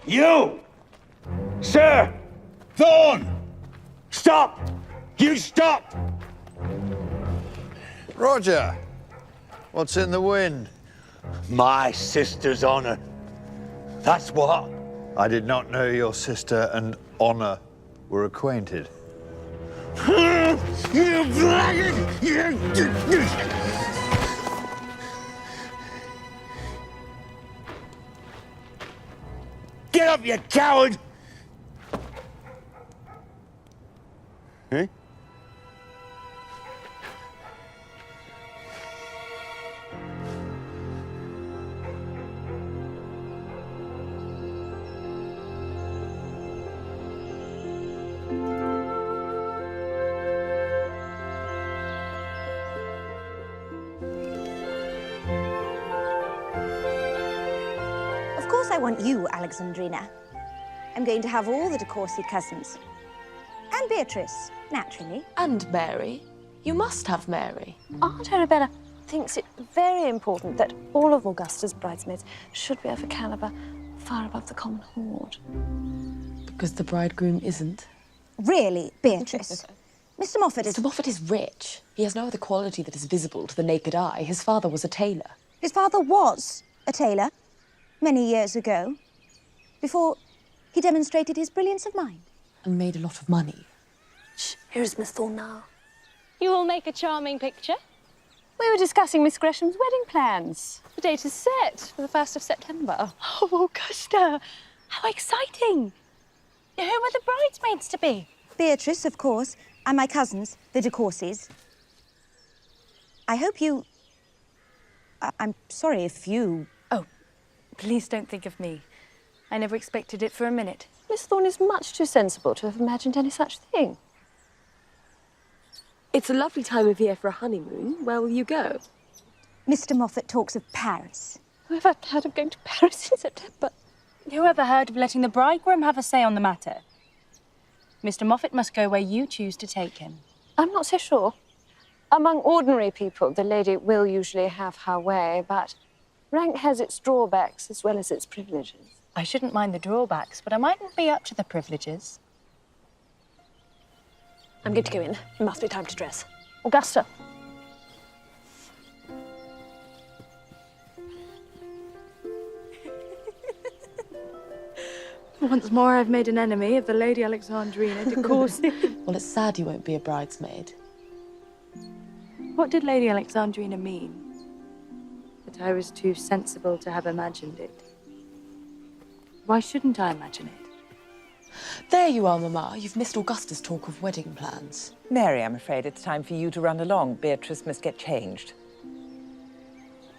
You! Sir! Thorn! Stop! You stop! Roger, what's in the wind? My sister's honor. That's what. I did not know your sister and Honor were acquainted. You blackguard! Get up, you coward! Eh? Of course I want you, Alexandrina. I'm going to have all the de Courcy cousins. And Beatrice, naturally. And Mary. You must have Mary. Aunt Arabella thinks it very important that all of Augusta's bridesmaids should be of a caliber far above the common horde. Because the bridegroom isn't. Really, Beatrice? Mr. Moffat is... Mr. Moffat is rich. He has no other quality that is visible to the naked eye. His father was a tailor. His father was a tailor many years ago, before he demonstrated his brilliance of mind. And made a lot of money. Shh, here is Miss Thorne now. You will make a charming picture. We were discussing Miss Gresham's wedding plans. The date is set for the 1st of September. Oh, Augusta, how exciting. Who were the bridesmaids to be? Beatrice, of course, and my cousins, the de Courcys. I hope you... I'm sorry if you... Oh, please don't think of me. I never expected it for a minute. Miss Thorne is much too sensible to have imagined any such thing. It's a lovely time of year for a honeymoon. Where will you go? Mr. Moffat talks of Paris. Whoever heard of going to Paris in September? Whoever heard of letting the bridegroom have a say on the matter? Mr. Moffat must go where you choose to take him. I'm not so sure. Among ordinary people, the lady will usually have her way, but rank has its drawbacks as well as its privileges. I shouldn't mind the drawbacks, but I mightn't be up to the privileges. I'm going to go in. It must be time to dress. Augusta. Once more, I've made an enemy of the Lady Alexandrina de Courcy. Well, it's sad you won't be a bridesmaid. What did Lady Alexandrina mean? That I was too sensible to have imagined it. Why shouldn't I imagine it? There you are, Mamma. You've missed Augusta's talk of wedding plans. Mary, I'm afraid it's time for you to run along. Beatrice must get changed.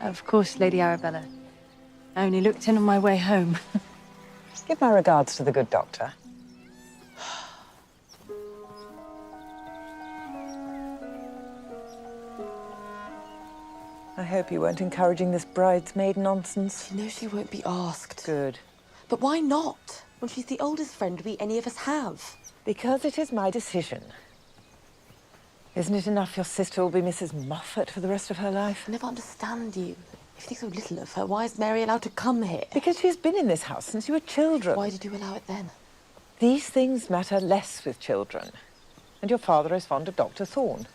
Of course, Lady Arabella. I only looked in on my way home. Give my regards to the good doctor. I hope you weren't encouraging this bridesmaid nonsense. She knows she won't be asked. Good. But why not? When she's the oldest friend we any of us have. Because it is my decision. Isn't it enough your sister will be Mrs. Moffat for the rest of her life? I never understand you. If you think so little of her, why is Mary allowed to come here? Because she's been in this house since you were children. Why did you allow it then? These things matter less with children. And your father is fond of Dr. Thorne.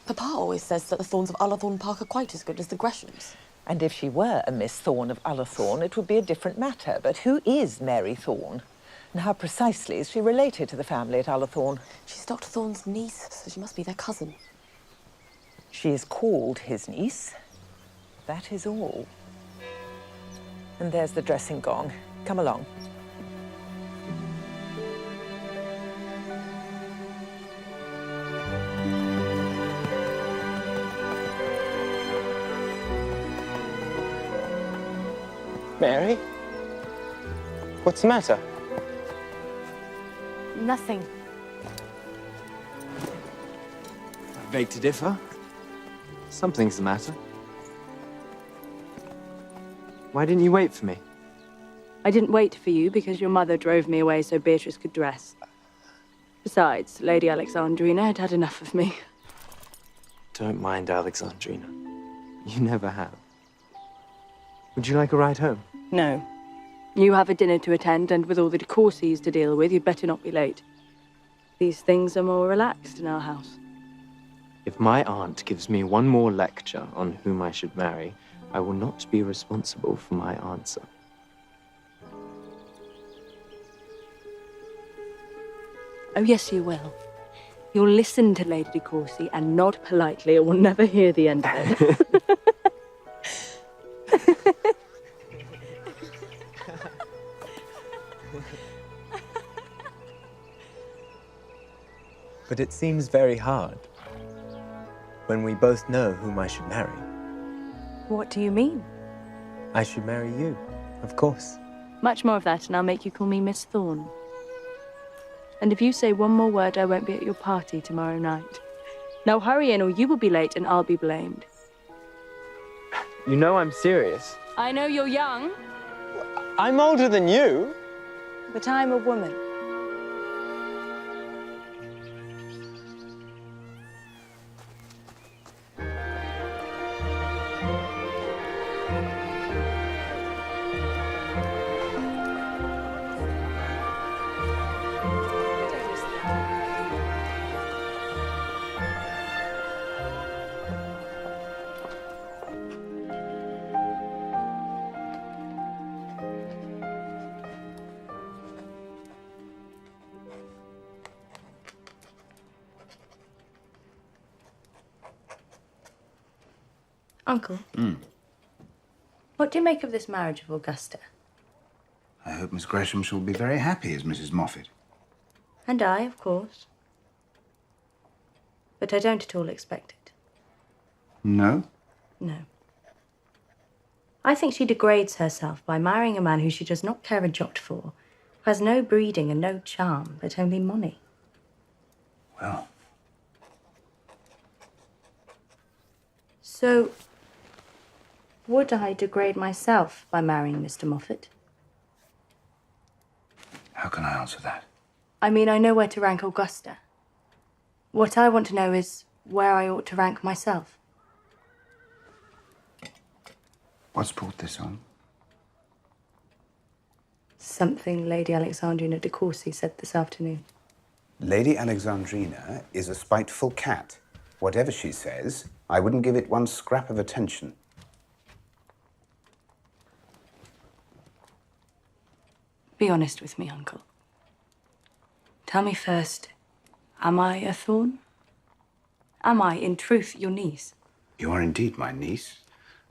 Papa always says that the Thorns of Ullathorne Park are quite as good as the Greshams. And if she were a Miss Thorne of Ullathorne, it would be a different matter. But who is Mary Thorne? And how precisely is she related to the family at Ullathorne? She's Dr. Thorne's niece, so she must be their cousin. She is called his niece. That is all. And there's the dressing gong. Come along. Mary? What's the matter? Nothing. I beg to differ. Something's the matter. Why didn't you wait for me? I didn't wait for you because your mother drove me away so Beatrice could dress. Besides, Lady Alexandrina had had enough of me. Don't mind Alexandrina. You never have. Would you like a ride home? No. You have a dinner to attend, and with all the de Courcys to deal with, you'd better not be late. These things are more relaxed in our house. If my aunt gives me one more lecture on whom I should marry, I will not be responsible for my answer. Oh, yes, you will. You'll listen to Lady de Courcy and nod politely, or we'll never hear the end of it. But it seems very hard when we both know whom I should marry. What do you mean? I should marry you, of course. Much more of that, and I'll make you call me Miss Thorne. And if you say one more word, I won't be at your party tomorrow night. Now hurry in, or you will be late and I'll be blamed. You know I'm serious. I know you're young. I'm older than you. But I'm a woman. Uncle, what do you make of this marriage of Augusta? I hope Miss Gresham shall be very happy as Mrs. Moffat. And I, of course. But I don't at all expect it. No? No. I think she degrades herself by marrying a man who she does not care a jot for, who has no breeding and no charm, but only money. Well. So, would I degrade myself by marrying Mr. Moffat? How can I answer that? I mean, I know where to rank Augusta. What I want to know is where I ought to rank myself. What's brought this on? Something Lady Alexandrina de Courcy said this afternoon. Lady Alexandrina is a spiteful cat. Whatever she says, I wouldn't give it one scrap of attention. Be honest with me, Uncle. Tell me first, am I a thorn? Am I, in truth, your niece? You are indeed my niece,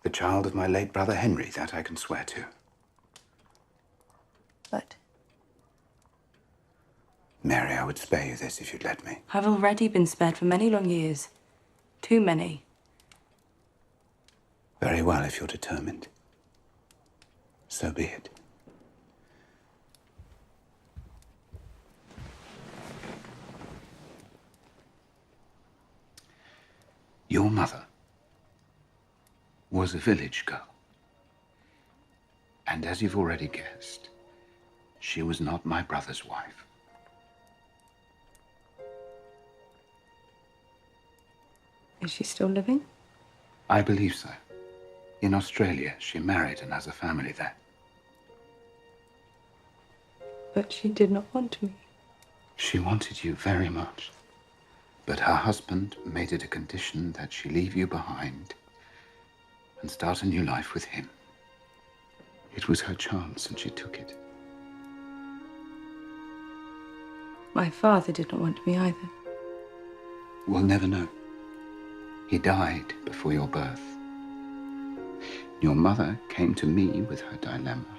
the child of my late brother Henry, that I can swear to. But Mary, I would spare you this if you'd let me. I've already been spared for many long years. Too many. Very well, if you're determined. So be it. Your mother was a village girl. And as you've already guessed, she was not my brother's wife. Is she still living? I believe so. In Australia, she married and has a family there. But she did not want me. She wanted you very much. But her husband made it a condition that she leave you behind and start a new life with him. It was her chance and she took it. My father did not want me either. We'll never know. He died before your birth. Your mother came to me with her dilemma,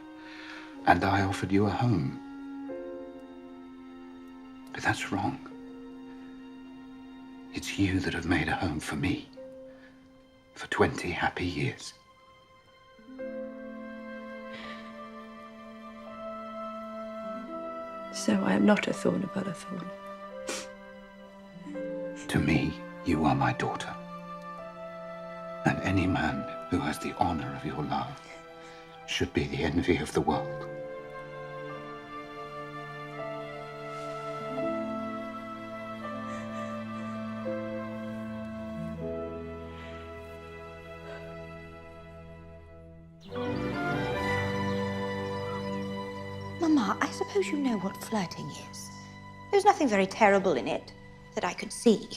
and I offered you a home. But that's wrong. It's you that have made a home for me, for 20 happy years. So I am not a thorn upon a thorn. To me, you are my daughter. And any man who has the honor of your love should be the envy of the world. Mama, I suppose you know what flirting is. There's nothing very terrible in it that I could see.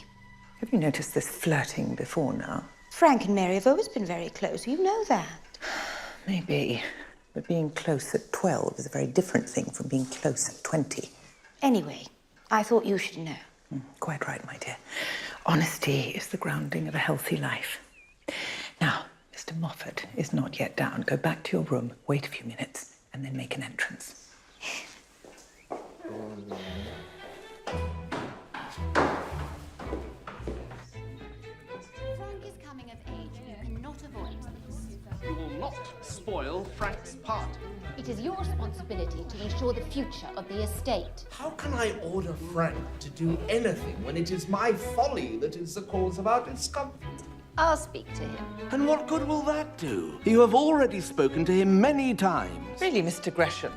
Have you noticed this flirting before now? Frank and Mary have always been very close. You know that. Maybe. But being close at 12 is a very different thing from being close at 20. Anyway, I thought you should know. Quite right, my dear. Honesty is the grounding of a healthy life. Now, Mr. Moffat is not yet down. Go back to your room, wait a few minutes, and then make an entrance. You will not spoil Frank's party. It is your responsibility to ensure the future of the estate. How can I order Frank to do anything when it is my folly that is the cause of our discomfort? I'll speak to him. And what good will that do? You have already spoken to him many times. Really, Mr. Gresham?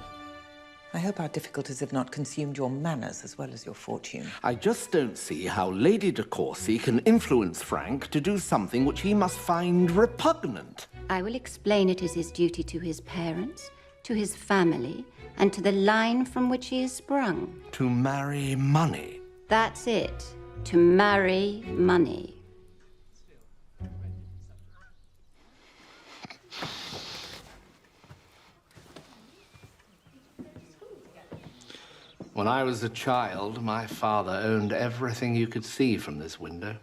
I hope our difficulties have not consumed your manners as well as your fortune. I just don't see how Lady de Courcy can influence Frank to do something which he must find repugnant. I will explain it is his duty to his parents, to his family, and to the line from which he is sprung. To marry money. That's it. To marry money. When I was a child, my father owned everything you could see from this window.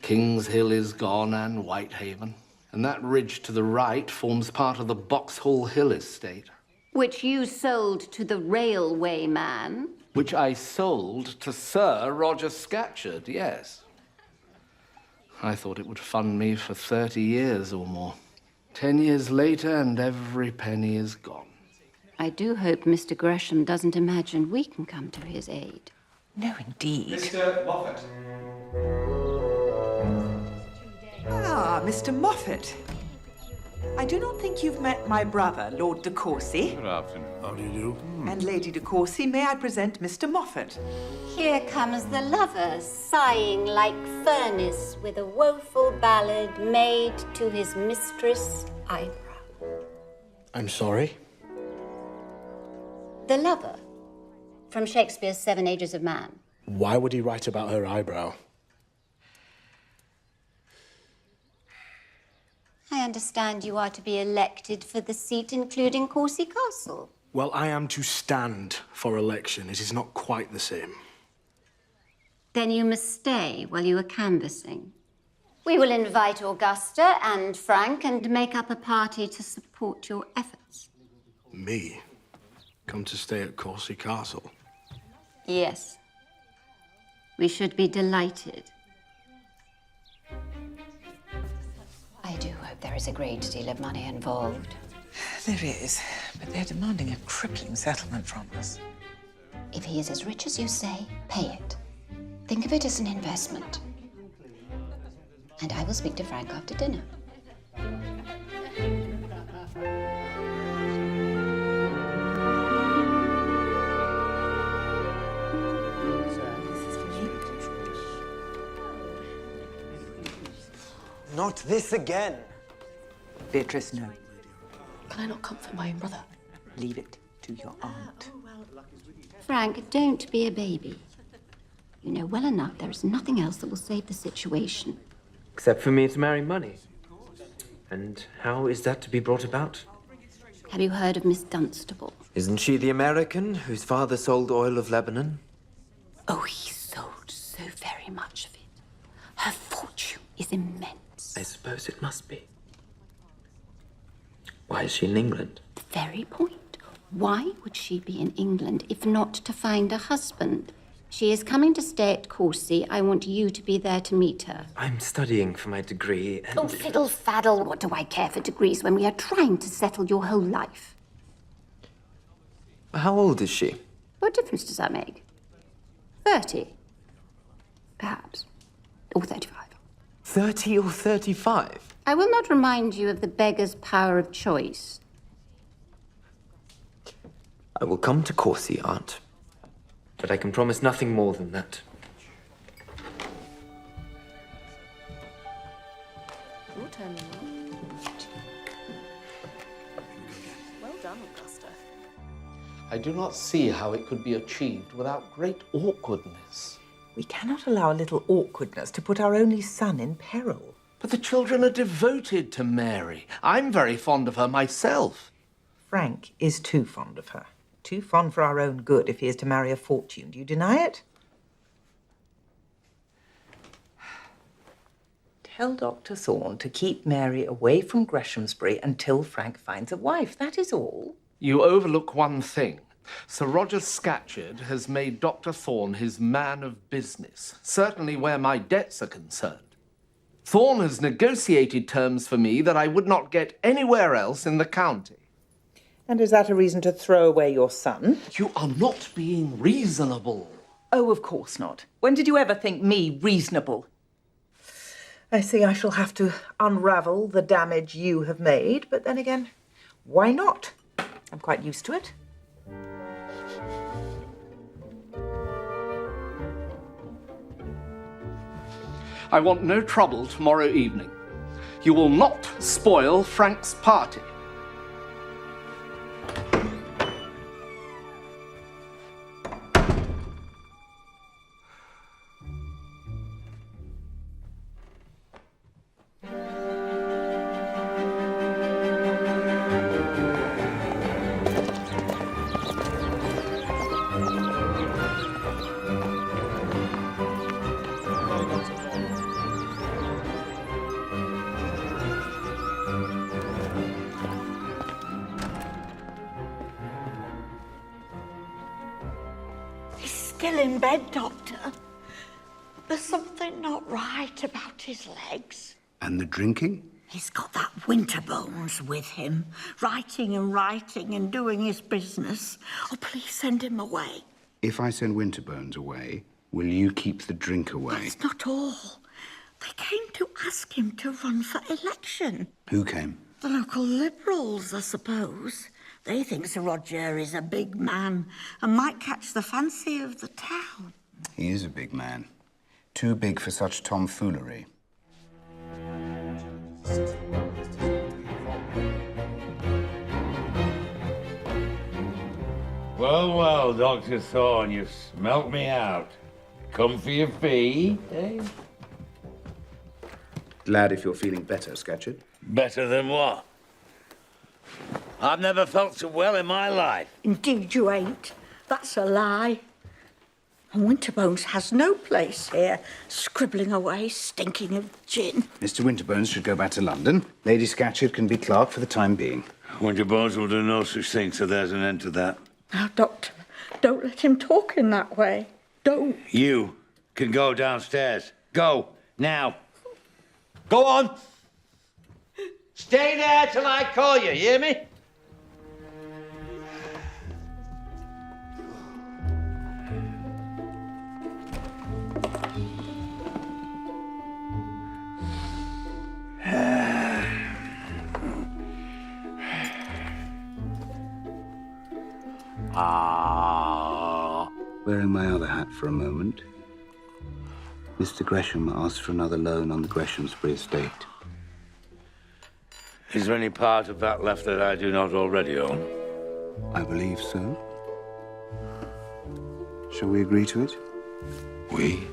King's Hill is gone and Whitehaven. And that ridge to the right forms part of the Boxhall Hill estate. Which you sold to the railway man. Which I sold to Sir Roger Scatcherd, yes. I thought it would fund me for 30 years or more. 10 years later, and every penny is gone. I do hope Mr. Gresham doesn't imagine we can come to his aid. No, indeed. Mr. Moffat. Ah, Mr. Moffat. I do not think you've met my brother, Lord de Courcy. Good afternoon. How do you do? And Lady de Courcy, may I present Mr. Moffat? Here comes the lover, sighing like furnace, with a woeful ballad made to his mistress' eyebrow. I'm sorry? The lover, from Shakespeare's Seven Ages of Man. Why would he write about her eyebrow? I understand you are to be elected for the seat, including Courcy Castle. Well, I am to stand for election. It is not quite the same. Then you must stay while you are canvassing. We will invite Augusta and Frank and make up a party to support your efforts. Me? Come to stay at Courcy Castle? Yes. We should be delighted. I do hope there is a great deal of money involved. There is, but they're demanding a crippling settlement from us. If he is as rich as you say, pay it. Think of it as an investment. And I will speak to Frank after dinner. Not this again. Beatrice, no. Can I not comfort my own brother? Leave it to your aunt. Frank, don't be a baby. You know well enough there is nothing else that will save the situation. Except for me to marry money. And how is that to be brought about? Have you heard of Miss Dunstable? Isn't she the American whose father sold oil of Lebanon? Oh, he sold so very much of it. Her fortune is immense. I suppose it must be. Why is she in England? The very point. Why would she be in England if not to find a husband? She is coming to stay at Courcy. I want you to be there to meet her. I'm studying for my degree and... Oh, fiddle-faddle. What do I care for degrees when we are trying to settle your whole life? How old is she? What difference does that make? 30, perhaps, or 35. 30 or 35? I will not remind you of the beggar's power of choice. I will come to Courcy, Aunt. But I can promise nothing more than that. Your turn, well done, Augusta. I do not see how it could be achieved without great awkwardness. We cannot allow a little awkwardness to put our only son in peril. But the children are devoted to Mary. I'm very fond of her myself. Frank is too fond of her. Too fond for our own good if he is to marry a fortune. Do you deny it? Tell Dr. Thorne to keep Mary away from Greshamsbury until Frank finds a wife. That is all. You overlook one thing. Sir Roger Scatcherd has made Dr. Thorne his man of business, certainly where my debts are concerned. Thorne has negotiated terms for me that I would not get anywhere else in the county. And is that a reason to throw away your son? You are not being reasonable. Oh, of course not. When did you ever think me reasonable? I see I shall have to unravel the damage you have made, but then again, why not? I'm quite used to it. I want no trouble tomorrow evening. You will not spoil Frank's party. Still in bed, Doctor. There's something not right about his legs. And the drinking? He's got that Winterbones with him, writing and doing his business. Oh, please send him away. If I send Winterbones away, will you keep the drink away? That's not all. They came to ask him to run for election. Who came? The local Liberals, I suppose. They think Sir Roger is a big man and might catch the fancy of the town. He is a big man. Too big for such tomfoolery. Well, well, Dr. Thorne, you've smelt me out. Come for your fee, eh? Glad if you're feeling better, Scatcherd. Better than what? I've never felt so well in my life. Indeed you ain't. That's a lie. And Winterbones has no place here, scribbling away, stinking of gin. Mr. Winterbones should go back to London. Lady Scatcherd can be clerk for the time being. Winterbones will do no such thing, so there's an end to that. Now, Doctor, don't let him talk in that way. Don't. You can go downstairs. Go, now. Go on. Stay there till I call you, hear me? Wearing my other hat for a moment, Mr. Gresham asked for another loan on the Greshamsbury estate. Is there any part of that left that I do not already own? I believe so. Shall we agree to it? We?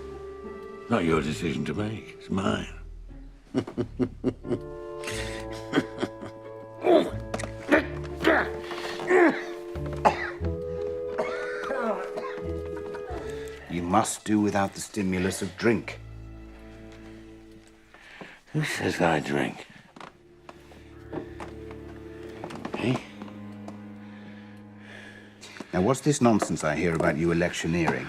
Not your decision to make, it's mine. You must do without the stimulus of drink. Who says I drink? Eh? Now, what's this nonsense I hear about you electioneering?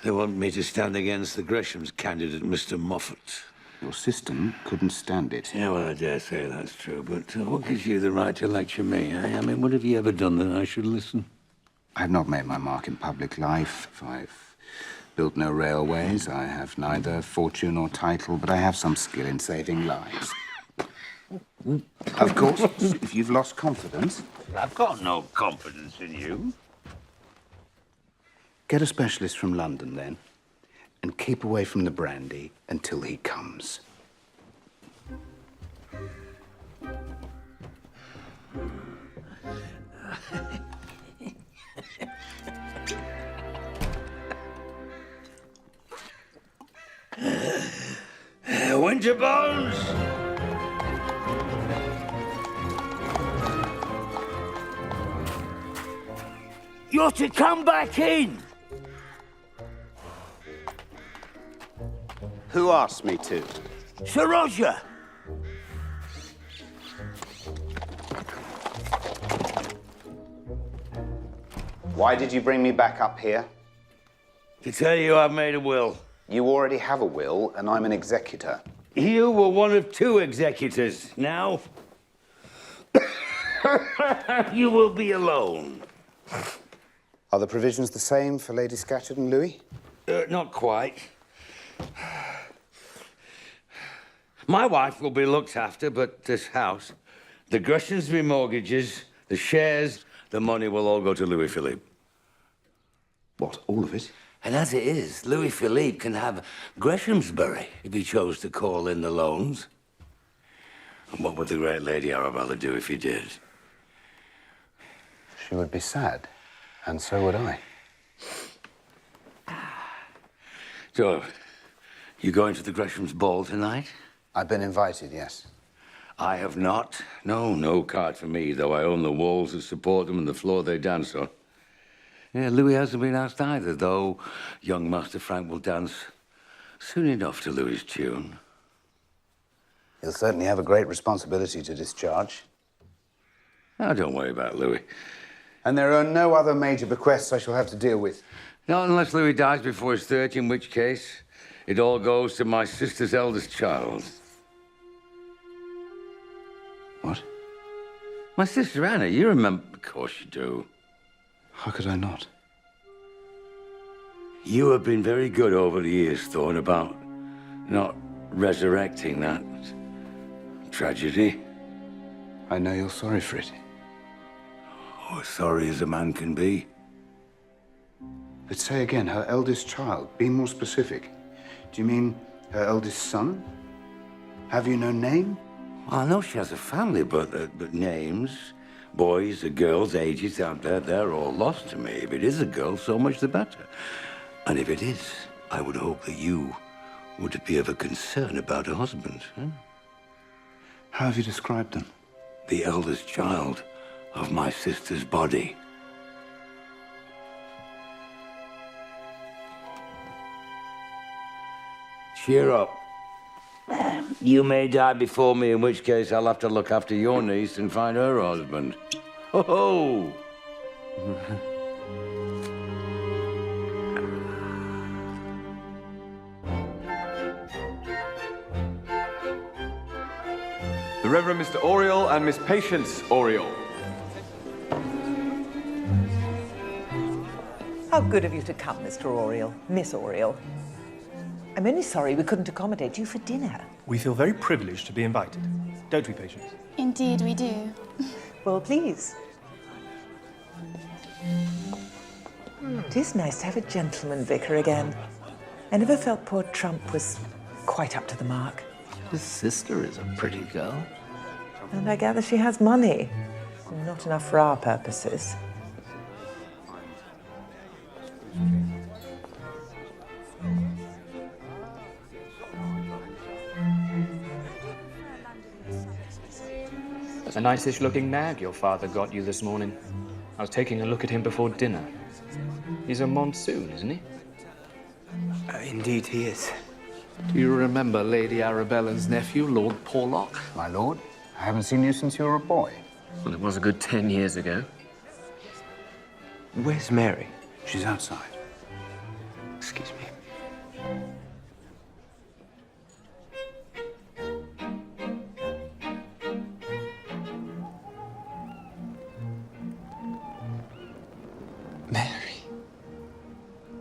They want me to stand against the Gresham's candidate, Mr. Moffat. Your system couldn't stand it. Yeah, well, I dare say that's true, but what gives you the right to lecture me, eh? I mean, what have you ever done that I should listen? I've not made my mark in public life. I've built no railways. I have neither fortune or title, but I have some skill in saving lives. Of course, if you've lost confidence... I've got no confidence in you. Get a specialist from London, then, and keep away from the brandy until he comes. Winter Bones! You're to come back in! Who asked me to? Sir Roger! Why did you bring me back up here? To tell you I've made a will. You already have a will, and I'm an executor. You were one of two executors. Now, you will be alone. Are the provisions the same for Lady Scatcherd and Louis? Not quite. My wife will be looked after, but this house, the Greshamsbury mortgages, the shares, the money will all go to Louis Philippe. What, all of it? And as it is, Louis Philippe can have Greshamsbury if he chose to call in the loans. And what would the great Lady Arabella do if he did? She would be sad, and so would I. So, you going to the Gresham's ball tonight? I've been invited, yes. I have not. No card for me, though I own the walls that support them and the floor they dance on. Yeah, Louis hasn't been asked either, though young Master Frank will dance soon enough to Louis's tune. He'll certainly have a great responsibility to discharge. Oh, don't worry about Louis. And there are no other major bequests I shall have to deal with? Not unless Louis dies before his 30, in which case it all goes to my sister's eldest child. What? My sister Anna, you remember? Of course you do. How could I not? You have been very good over the years, Thorn, about not resurrecting that tragedy. I know you're sorry for it. Oh, sorry as a man can be. But say again, her eldest child. Be more specific. Do you mean her eldest son? Have you no name? Well, I know she has a family, but names, boys or girls, ages, they're all lost to me. If it is a girl, so much the better. And if it is, I would hope that you would be of a concern about her husband. Huh? How have you described them? The eldest child of my sister's body. Cheer up. You may die before me, in which case I'll have to look after your niece and find her husband. Ho-ho! The Reverend Mr. Oriel and Miss Patience Oriel. How good of you to come, Mr. Oriel, Miss Oriel. I'm only sorry we couldn't accommodate you for dinner. We feel very privileged to be invited. Don't we, Patience? Indeed, we do. Well, please. It is nice to have a gentleman vicar again. I never felt poor Trump was quite up to the mark. His sister is a pretty girl. And I gather she has money. Not enough for our purposes. That's a nice-ish-looking nag your father got you this morning. I was taking a look at him before dinner. He's a monsoon, isn't he? Indeed, he is. Do you remember Lady Arabella's nephew, Lord Porlock? My lord, I haven't seen you since you were a boy. Well, it was a good 10 years ago. Where's Mary? She's outside. Excuse me.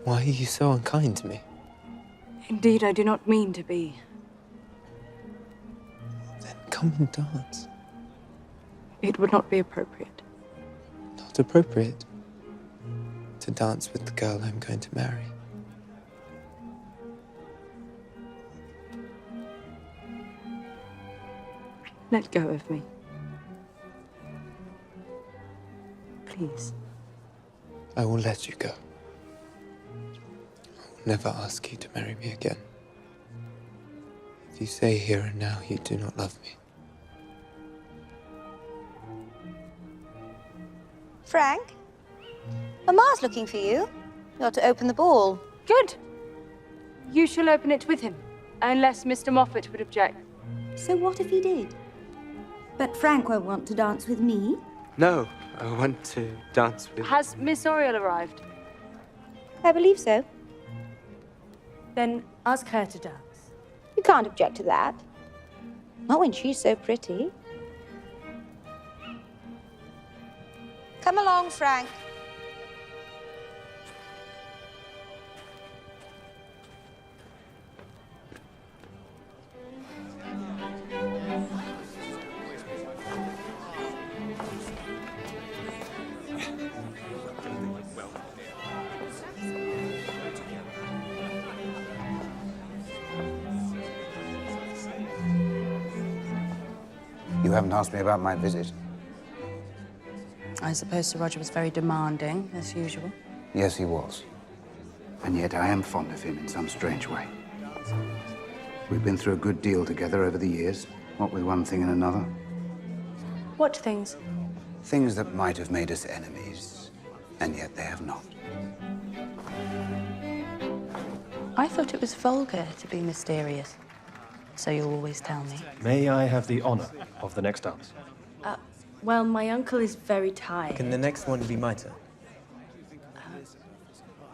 Why are you so unkind to me? Indeed, I do not mean to be. Then come and dance. It would not be appropriate. Not appropriate to dance with the girl I'm going to marry. Let go of me. Please. I will let you go. I will never ask you to marry me again. If you say here and now you do not love me. Frank, Mama's looking for you. You're to open the ball. Good. You shall open it with him, unless Mr. Moffat would object. So what if he did? But Frank won't want to dance with me. No, I want to dance with... Has Miss Oriel arrived? I believe so. Then ask her to dance. You can't object to that. Not when she's so pretty. Come along, Frank. You haven't asked me about my visit. I suppose Sir Roger was very demanding, as usual. Yes, he was. And yet I am fond of him in some strange way. We've been through a good deal together over the years, what with one thing and another. What things? Things that might have made us enemies, and yet they have not. I thought it was vulgar to be mysterious. So you'll always tell me. May I have the honor of the next dance? Well, my uncle is very tired. Can the next one be my turn?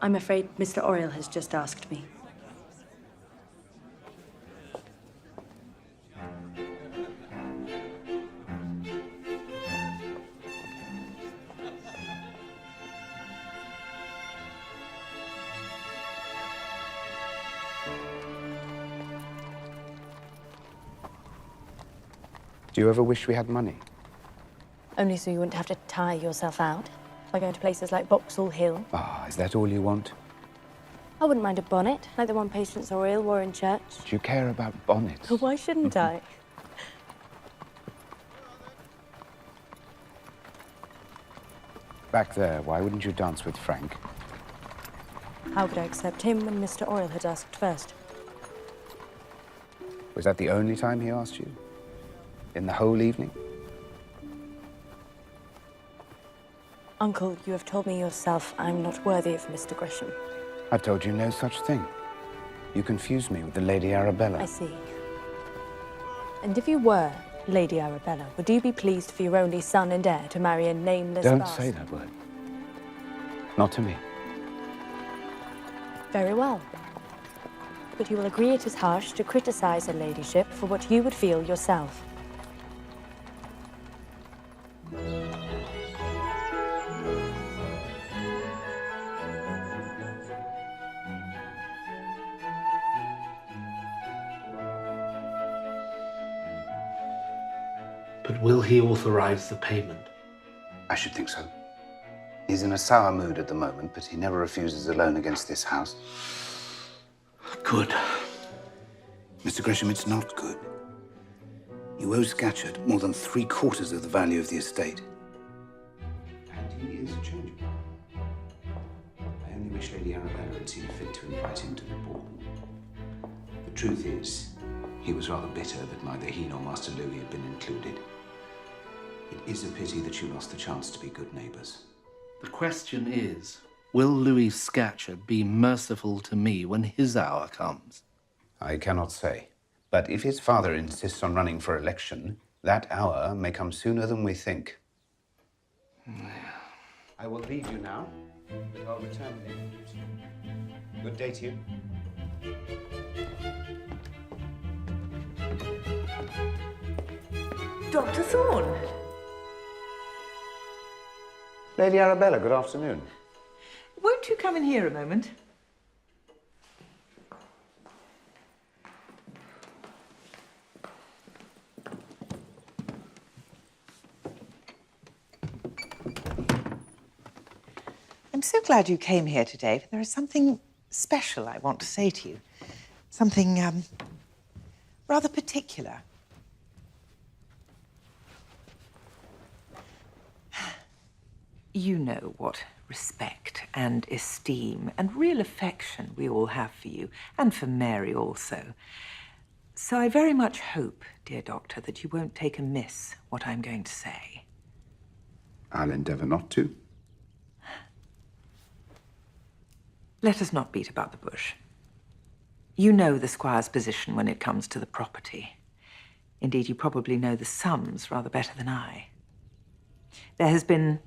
I'm afraid Mr. Oriel has just asked me. Do you ever wish we had money? Only so you wouldn't have to tire yourself out by going to places like Boxall Hill. Ah, is that all you want? I wouldn't mind a bonnet, like the one Patience Oriel wore in church. Do you care about bonnets? Why shouldn't I? Back there, why wouldn't you dance with Frank? How could I accept him when Mr. Oriel had asked first? Was that the only time he asked you? In the whole evening? Uncle, you have told me yourself I'm not worthy of Mr. Gresham. I've told you no such thing. You confused me with the Lady Arabella. I see. And if you were Lady Arabella, would you be pleased for your only son and heir to marry a nameless Don't bastard? say that word. Not to me. Very well. But you will agree it is harsh to criticize her ladyship for what you would feel yourself. But will he authorize the payment? I should think so. He's in a sour mood at the moment, but he never refuses a loan against this house. Good. Mr. Gresham, it's not good. You owe Scatcherd more than 3/4 of the value of the estate. And he is changeable. I only wish Lady Arabella had seen fit to invite him to the ball. The truth is, he was rather bitter that neither he nor Master Louis had been included. It is a pity that you lost the chance to be good neighbours. The question is, will Louis Scatcherd be merciful to me when his hour comes? I cannot say. But if his father insists on running for election, that hour may come sooner than we think. I will leave you now, but I'll return with you. Good day to you. Dr. Thorn. Lady Arabella, good afternoon. Won't you come in here a moment? so glad you came here today. There is something special I want to say to you. Something, rather particular. You know what respect and esteem and real affection we all have for you, and for Mary also. So I very much hope, dear Doctor, that you won't take amiss what I'm going to say. I'll endeavour not to. Let us not beat about the bush. You know the Squire's position when it comes to the property. Indeed, you probably know the sums rather better than I. There has been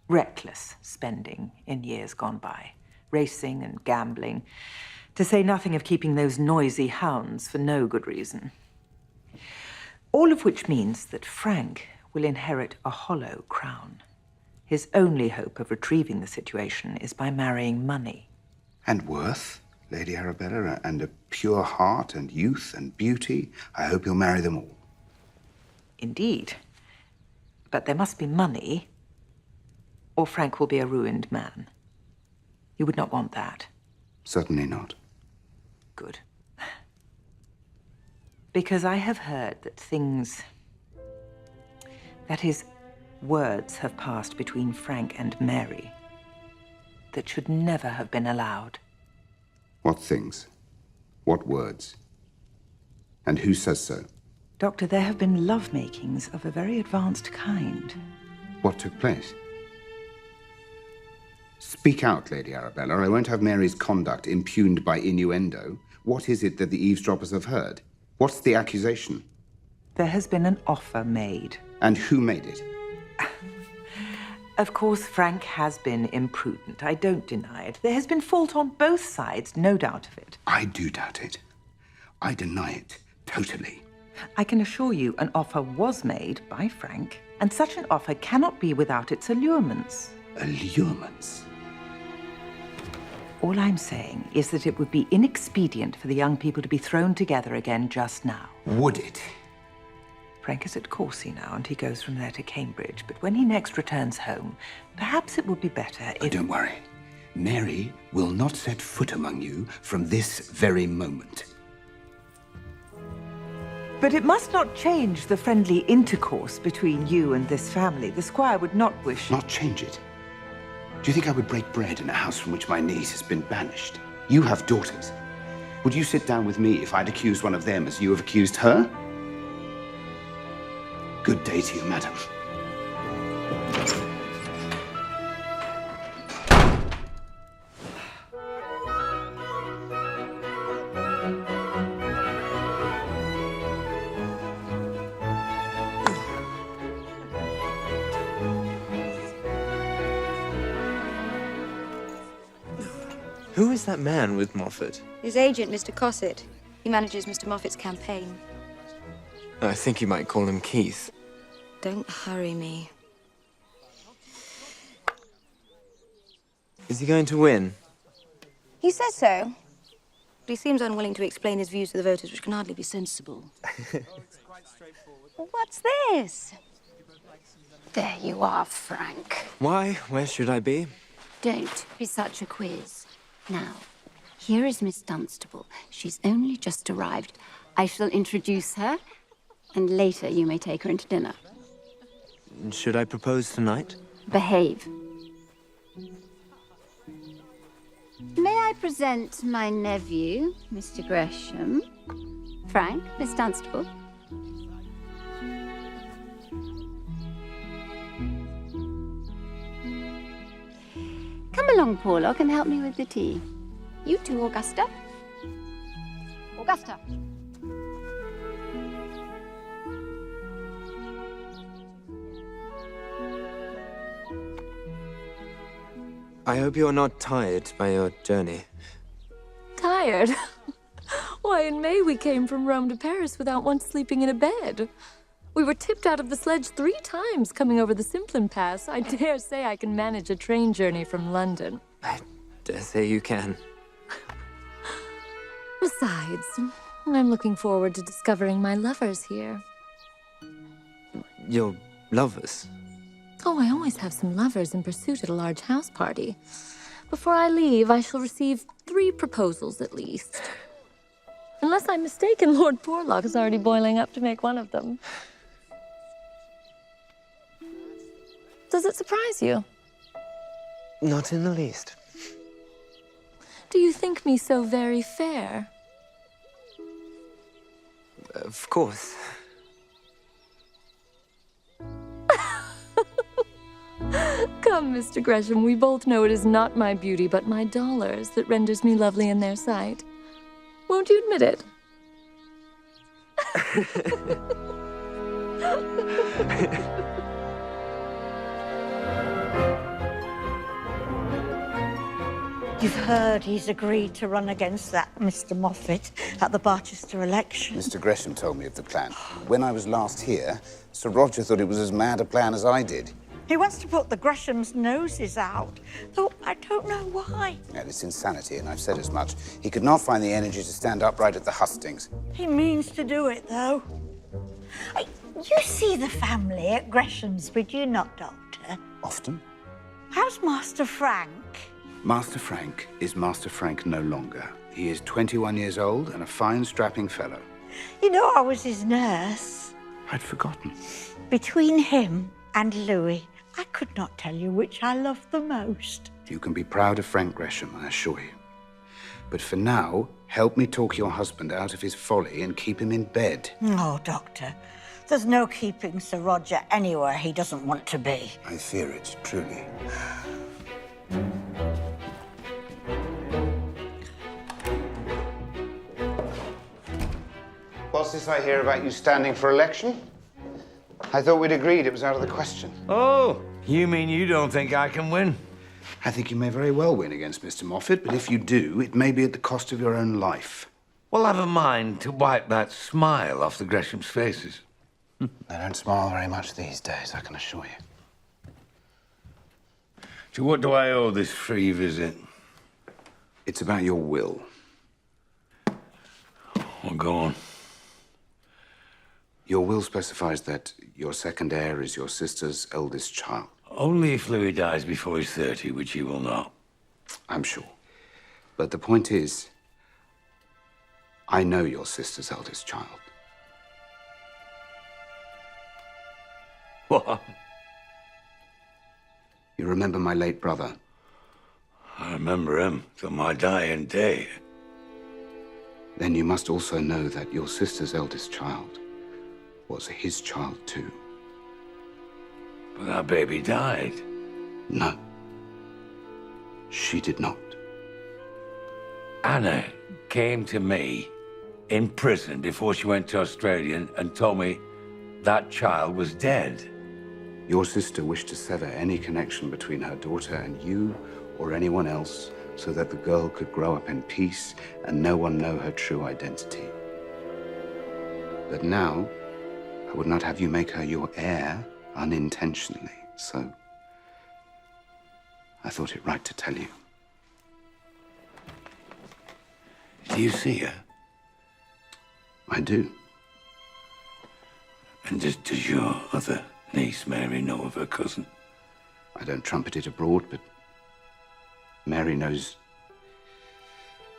reckless spending in years gone by, racing and gambling, to say nothing of keeping those noisy hounds for no good reason. All of which means that Frank will inherit a hollow crown. His only hope of retrieving the situation is by marrying money. And worth, Lady Arabella, and a pure heart and youth and beauty. I hope you'll marry them all. Indeed. But there must be money, or Frank will be a ruined man. You would not want that. Certainly not. Good. Because I have heard that things... that is, words have passed between Frank and Mary that should never have been allowed. What things? What words? And who says so? Doctor, there have been love-makings of a very advanced kind. What took place? Speak out, Lady Arabella. I won't have Mary's conduct impugned by innuendo. What is it that the eavesdroppers have heard? What's the accusation? There has been an offer made. And who made it? Of course, Frank has been imprudent. I don't deny it. There has been fault on both sides, no doubt of it. I do doubt it. I deny it, totally. I can assure you an offer was made by Frank, and such an offer cannot be without its allurements. Allurements? All I'm saying is that it would be inexpedient for the young people to be thrown together again just now. Would it? Frank is at Courcy now, and he goes from there to Cambridge. But when he next returns home, perhaps it would be better if... Oh, don't worry. Mary will not set foot among you from this very moment. But it must not change the friendly intercourse between you and this family. The Squire would not wish... Not change it? Do you think I would break bread in a house from which my niece has been banished? You have daughters. Would you sit down with me if I'd accused one of them as you have accused her? Good day to you, madam. Who is that man with Moffat? His agent, Mr. Cosset. He manages Mr. Moffat's campaign. I think you might call him Keith. Don't hurry me. Is he going to win? He says so. But he seems unwilling to explain his views to the voters, which can hardly be sensible. What's this? There you are, Frank. Why? Where should I be? Don't be such a quiz. Now, here is Miss Dunstable. She's only just arrived. I shall introduce her, and later you may take her into dinner. Should I propose tonight? Behave. May I present my nephew, Mr. Gresham? Frank, Miss Dunstable. Come along, Porlock, and help me with the tea. You too, Augusta. Augusta. I hope you're not tired by your journey. Tired? Why, in May we came from Rome to Paris without once sleeping in a bed. We were tipped out of the sledge 3 times coming over the Simplon Pass. I dare say I can manage a train journey from London. I dare say you can. Besides, I'm looking forward to discovering my lovers here. Your lovers? Oh, I always have some lovers in pursuit at a large house party. Before I leave, I shall receive 3 proposals at least. Unless I'm mistaken, Lord Porlock is already boiling up to make one of them. Does it surprise you? Not in the least. Do you think me so very fair? Of course. Come, Mr. Gresham, we both know it is not my beauty, but my dollars that renders me lovely in their sight. Won't you admit it? You've heard he's agreed to run against that Mr. Moffat at the Barchester election. Mr. Gresham told me of the plan. When I was last here, Sir Roger thought it was as mad a plan as I did. He wants to put the Greshams' noses out, though I don't know why. Yeah, it's insanity, and I've said as much. He could not find the energy to stand upright at the hustings. He means to do it, though. You see the family at Greshamsbury, do you not, Doctor? Often. How's Master Frank? Master Frank is Master Frank no longer. He is 21 years old and a fine, strapping fellow. You know I was his nurse. I'd forgotten. Between him and Louis, I could not tell you which I loved the most. You can be proud of Frank Gresham, I assure you. But for now, help me talk your husband out of his folly and keep him in bed. Oh, Doctor, there's no keeping Sir Roger anywhere he doesn't want to be. I fear it, truly. What's this I hear about you standing for election? I thought we'd agreed it was out of the question. Oh, you mean you don't think I can win? I think you may very well win against Mr. Moffat, but if you do, it may be at the cost of your own life. Well, I've a mind to wipe that smile off the Greshams' faces. They don't smile very much these days, I can assure you. To what do I owe this free visit? It's about your will. Well, go on. Your will specifies that your second heir is your sister's eldest child. Only if Louis dies before he's 30, which he will not. I'm sure. But the point is, I know your sister's eldest child. What? You remember my late brother? I remember him till my dying day. Then you must also know that your sister's eldest child was his child too. But that baby died. No. She did not. Anna came to me in prison before she went to Australia and told me that child was dead. Your sister wished to sever any connection between her daughter and you or anyone else so that the girl could grow up in peace and no one know her true identity. But now, I would not have you make her your heir unintentionally, so I thought it right to tell you. Do you see her? I do. And does your other niece, Mary, know of her cousin? I don't trumpet it abroad, but Mary knows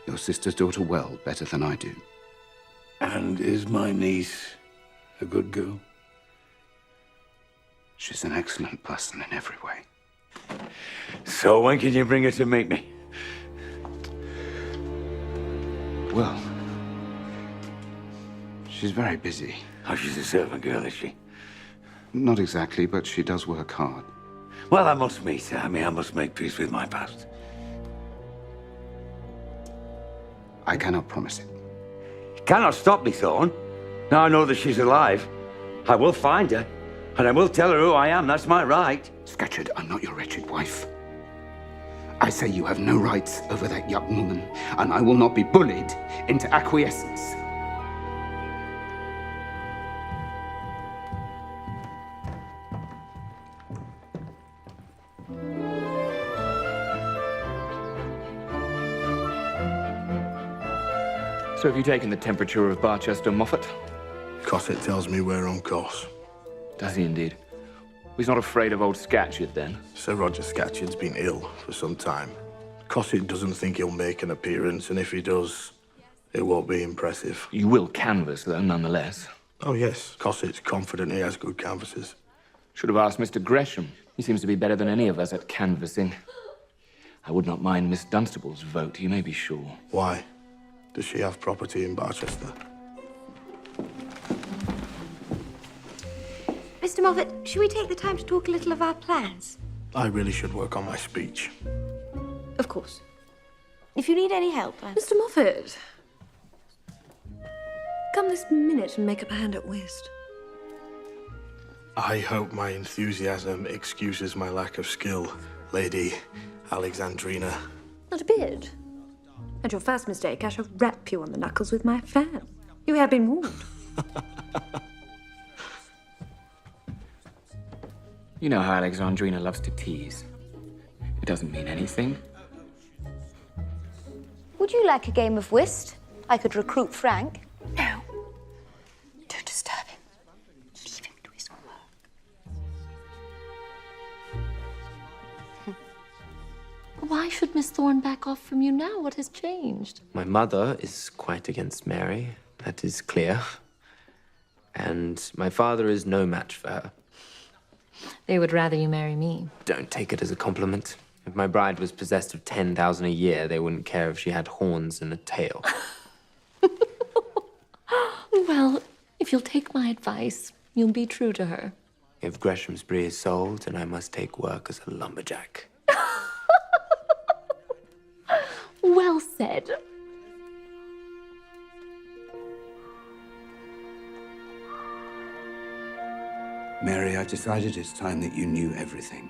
your sister's daughter well, better than I do. And is my niece a good girl? She's an excellent person in every way. So when can you bring her to meet me? Well, she's very busy. Oh, she's a servant girl, is she? Not exactly, but she does work hard. Well, I must meet her. I mean, I must make peace with my past. I cannot promise it. You cannot stop me, Thorn. Now I know that she's alive. I will find her, and I will tell her who I am. That's my right. Scatcherd, I'm not your wretched wife. I say you have no rights over that young woman, and I will not be bullied into acquiescence. So have you taken the temperature of Barchester, Moffat? Cosset tells me we're on course. Does he indeed? He's not afraid of old Scatcherd, then? Sir Roger Scatcherd's been ill for some time. Cosset doesn't think he'll make an appearance, and if he does, it won't be impressive. You will canvass, though, nonetheless. Oh, yes. Cosset's confident he has good canvases. Should have asked Mr. Gresham. He seems to be better than any of us at canvassing. I would not mind Miss Dunstable's vote, you may be sure. Why? Does she have property in Barchester? Mr. Moffat, should we take the time to talk a little of our plans? I really should work on my speech. Of course. If you need any help, Mr. Moffat, come this minute and make up a hand at whist. I hope my enthusiasm excuses my lack of skill, Lady Alexandrina. Not a bit. At your first mistake, I shall rap you on the knuckles with my fan. You have been warned. You know how Alexandrina loves to tease. It doesn't mean anything. Would you like a game of whist? I could recruit Frank. No. Don't disturb him. Leave him to his work. Why should Miss Thorne back off from you now? What has changed? My mother is quite against Mary, that is clear. And my father is no match for her. They would rather you marry me. Don't take it as a compliment. If my bride was possessed of 10,000 a year, they wouldn't care if she had horns and a tail. Well, if you'll take my advice, you'll be true to her. If Greshamsbury is sold, then I must take work as a lumberjack. Well said. Mary, I decided it's time that you knew everything.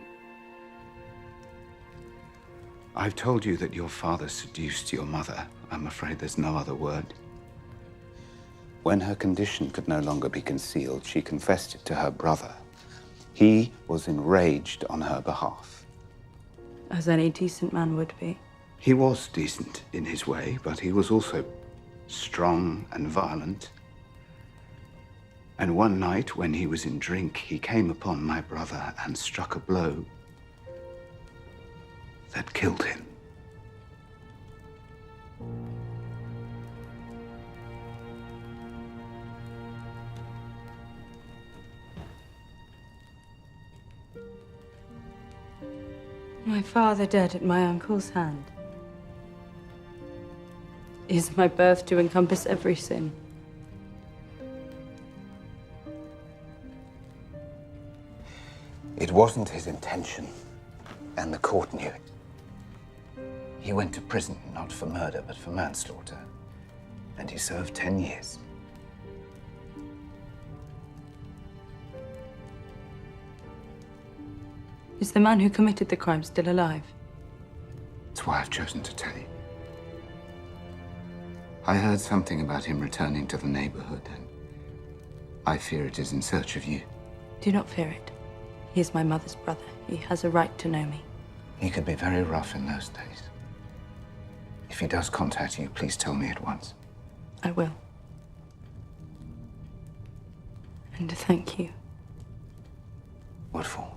I've told you that your father seduced your mother. I'm afraid there's no other word. When her condition could no longer be concealed, she confessed it to her brother. He was enraged on her behalf. As any decent man would be. He was decent in his way, but he was also strong and violent. And one night, when he was in drink, he came upon my brother and struck a blow that killed him. My father dead at my uncle's hand. Is my birth to encompass every sin? It wasn't his intention, and the court knew it. He went to prison, not for murder, but for manslaughter, and he served 10 years. Is the man who committed the crime still alive? That's why I've chosen to tell you. I heard something about him returning to the neighborhood, and I fear it is in search of you. Do not fear it. He is my mother's brother. He has a right to know me. He could be very rough in those days. If he does contact you, please tell me at once. I will. And to thank you. What for?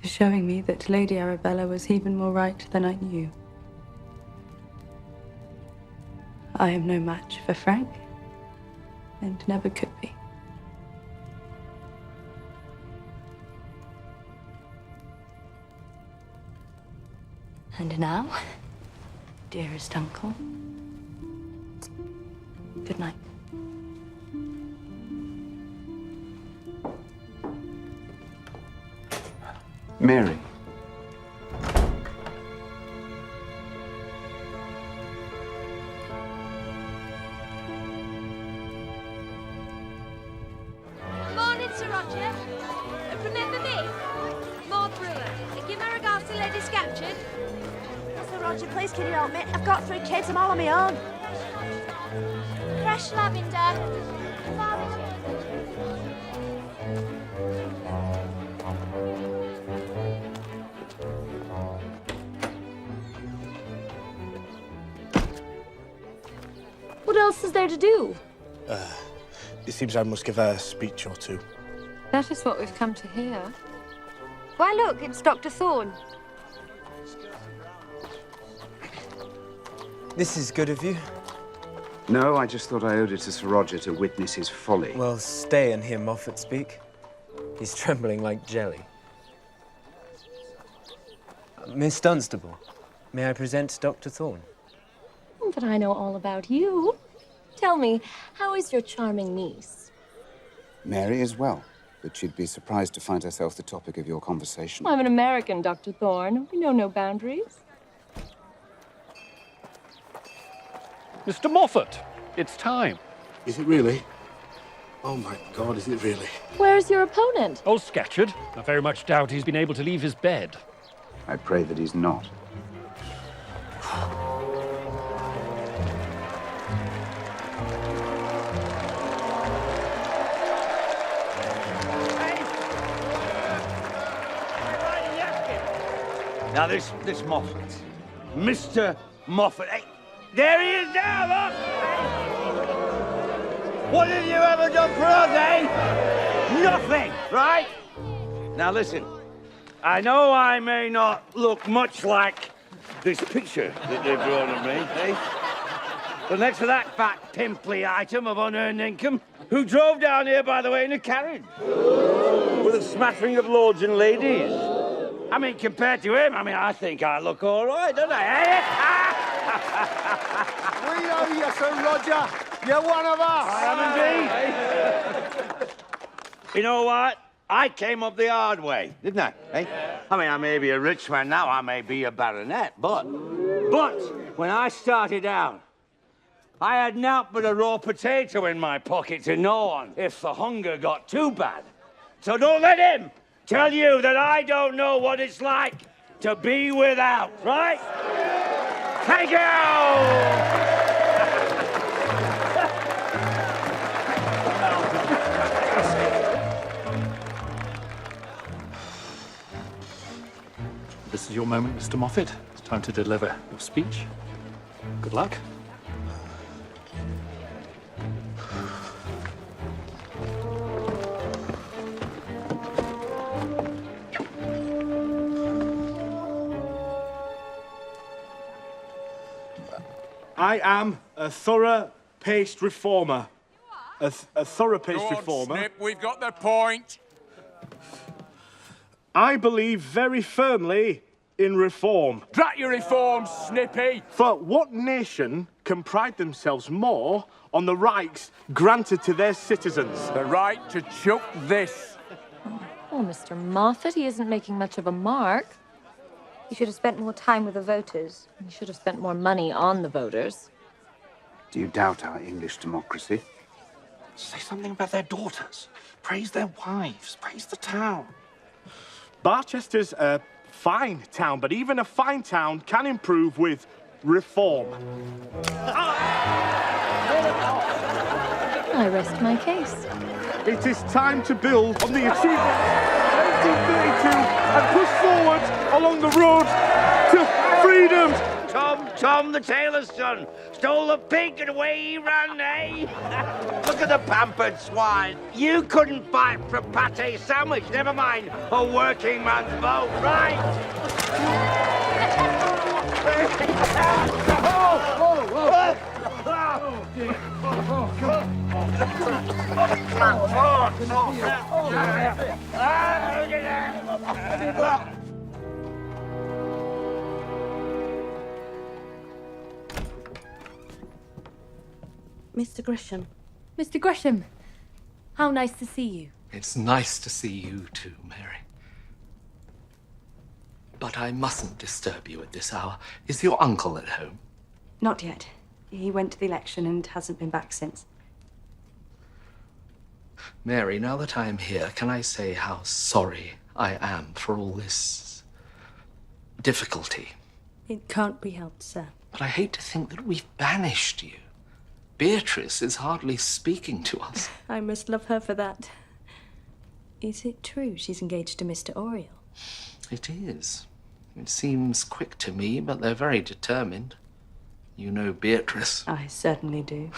For showing me that Lady Arabella was even more right than I knew. I am no match for Frank, and never could be. And now, dearest uncle, good night. Mary. Morning, Sir Roger. Remember me? Maud Brewer. Give my regards to Lady Scatcherd. Sir Roger, please can you help me? I've got 3 kids, I'm all on my own. Fresh lavender. What else is there to do? It seems I must give a speech or two. That is what we've come to hear. Why, look, it's Dr. Thorne. This is good of you. No, I just thought I owed it to Sir Roger to witness his folly. Well, stay and hear Moffat speak. He's trembling like jelly. Miss Dunstable, may I present Dr. Thorn? But I know all about you. Tell me, how is your charming niece? Mary as well, but she'd be surprised to find herself the topic of your conversation. I'm an American, Dr. Thorn. We know no boundaries. Mr. Moffat, it's time. Is it really? Oh my God, is it really? Where's your opponent? Oh, Scatcherd. I very much doubt he's been able to leave his bed. I pray that he's not. Now this Moffat, Mr. Moffat, hey, there he is now, look! What have you ever done for us, eh? Nothing, right? Now listen, I know I may not look much like this picture that they've drawn of me, eh? But next to that fat, pimply item of unearned income, who drove down here, by the way, in a carriage, with a smattering of lords and ladies. I mean, compared to him, I think I look all right, don't I? We know you, Sir Roger. You're one of us. I am indeed. You know what? I came up the hard way, didn't I? Eh? I mean, I may be a rich man now, I may be a baronet, but when I started out, I had naught but a raw potato in my pocket to gnaw on if the hunger got too bad. So don't let him tell you that I don't know what it's like to be without, right? Thank you! This is your moment, Mr. Moffat. It's time to deliver your speech. Good luck. I am a thorough-paced reformer. A thorough-paced reformer. Snip, we've got the point. I believe very firmly in reform. Drat your reforms, Snippy. For what nation can pride themselves more on the rights granted to their citizens? The right to chuck this. Oh, Mr. Moffat, he isn't making much of a mark. You should have spent more time with the voters. He should have spent more money on the voters. Do you doubt our English democracy? Say something about their daughters. Praise their wives. Praise the town. Barchester's a fine town, but even a fine town can improve with reform. I rest my case. It is time to build on the achievements of 1832 and push forward along the road to freedom. Tom, the tailor's son, stole the pig and away he ran, eh? Look at the pampered swine. You couldn't fight for a pate sandwich, never mind a working man's vote, right? Mr. Gresham. Mr. Gresham, how nice to see you. It's nice to see you too, Mary. But I mustn't disturb you at this hour. Is your uncle at home? Not yet. He went to the election and hasn't been back since. Mary, now that I am here, can I say how sorry I am for all this difficulty? It can't be helped, sir. But I hate to think that we've banished you. Beatrice is hardly speaking to us. I must love her for that. Is it true she's engaged to Mr. Oriel? It is. It seems quick to me, but they're very determined. You know Beatrice. I certainly do.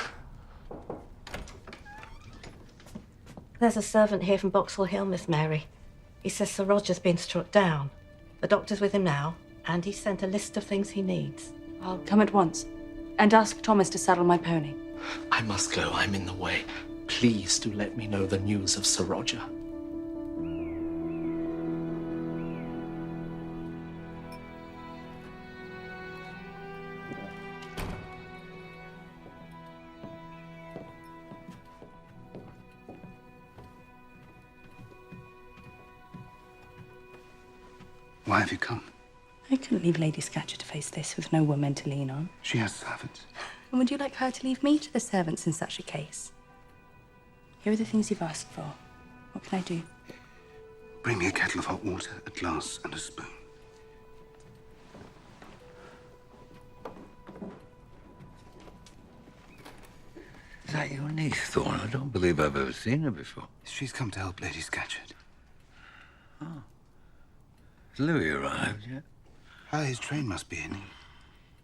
There's a servant here from Boxall Hill, Miss Mary. He says Sir Roger's been struck down. The doctor's with him now, and he sent a list of things he needs. I'll come at once. And ask Thomas to saddle my pony. I must go. I'm in the way. Please do let me know the news of Sir Roger. Why have you come? I couldn't leave Lady Scatcherd to face this with no woman to lean on. She has servants. And would you like her to leave me to the servants in such a case? Here are the things you've asked for. What can I do? Bring me a kettle of hot water, a glass, and a spoon. Is that your niece, Thorn? I don't believe I've ever seen her before. She's come to help Lady Scatcherd. Oh. Has Louis arrived yet? Ah, his train must be in.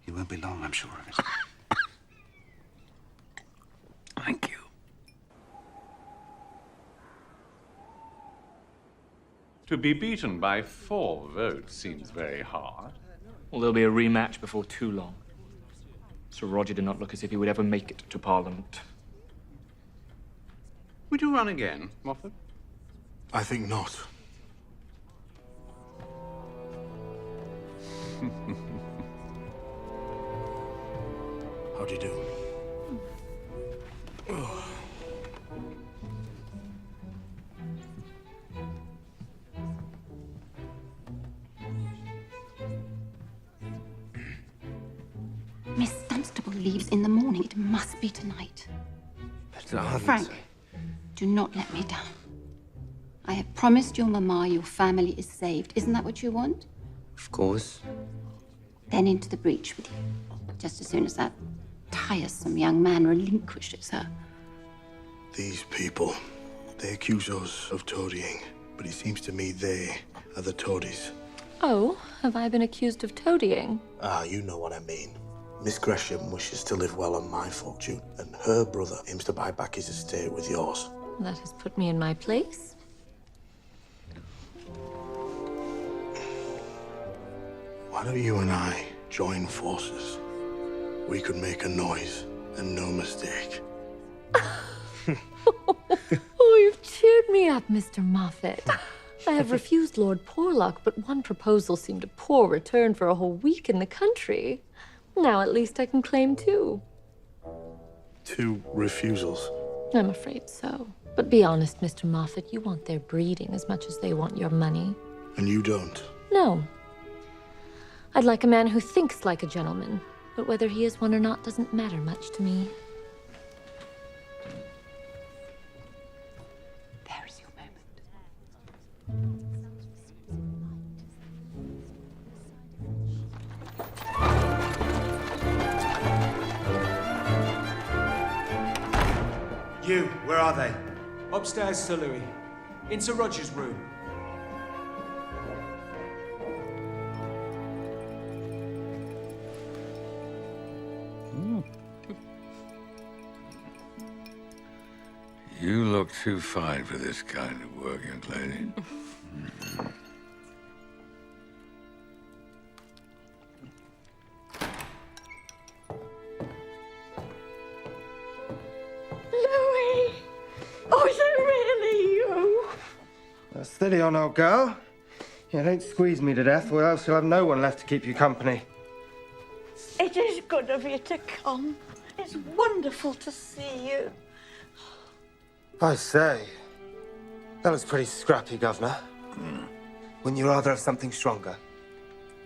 He won't be long, I'm sure of it. Thank you. To be beaten by 4 votes seems very hard. Well, there'll be a rematch before too long. Sir Roger did not look as if he would ever make it to Parliament. Would you run again, Moffat? I think not. How do you do? Oh. Miss Dunstable leaves in the morning. It must be tonight. Frank, do not let me down. I have promised your mamma your family is saved. Isn't that what you want? Of course. Then into the breach with you. Just as soon as that tiresome young man relinquishes her. These people, they accuse us of toadying, but it seems to me they are the toadies. Oh, have I been accused of toadying? Ah, you know what I mean. Miss Gresham wishes to live well on my fortune, and her brother aims to buy back his estate with yours. That has put me in my place. Why don't you and I join forces? We could make a noise, and no mistake. Oh, you've cheered me up, Mr. Moffat. I have refused Lord Porlock, but one proposal seemed a poor return for a whole week in the country. Now at least I can claim 2. 2 refusals? I'm afraid so. But be honest, Mr. Moffat, you want their breeding as much as they want your money. And you don't? No. I'd like a man who thinks like a gentleman, but whether he is one or not doesn't matter much to me. There's your moment. You, where are they? Upstairs, Sir Louis. In Sir Roger's room. You look too fine for this kind of work, young lady. Louis! Oh, is it really you? Steady on, old girl. Yeah, don't squeeze me to death, or else you'll have no one left to keep you company. It is good of you to come. It's wonderful to see you. I say, that was pretty scrappy, Governor. Wouldn't you rather have something stronger?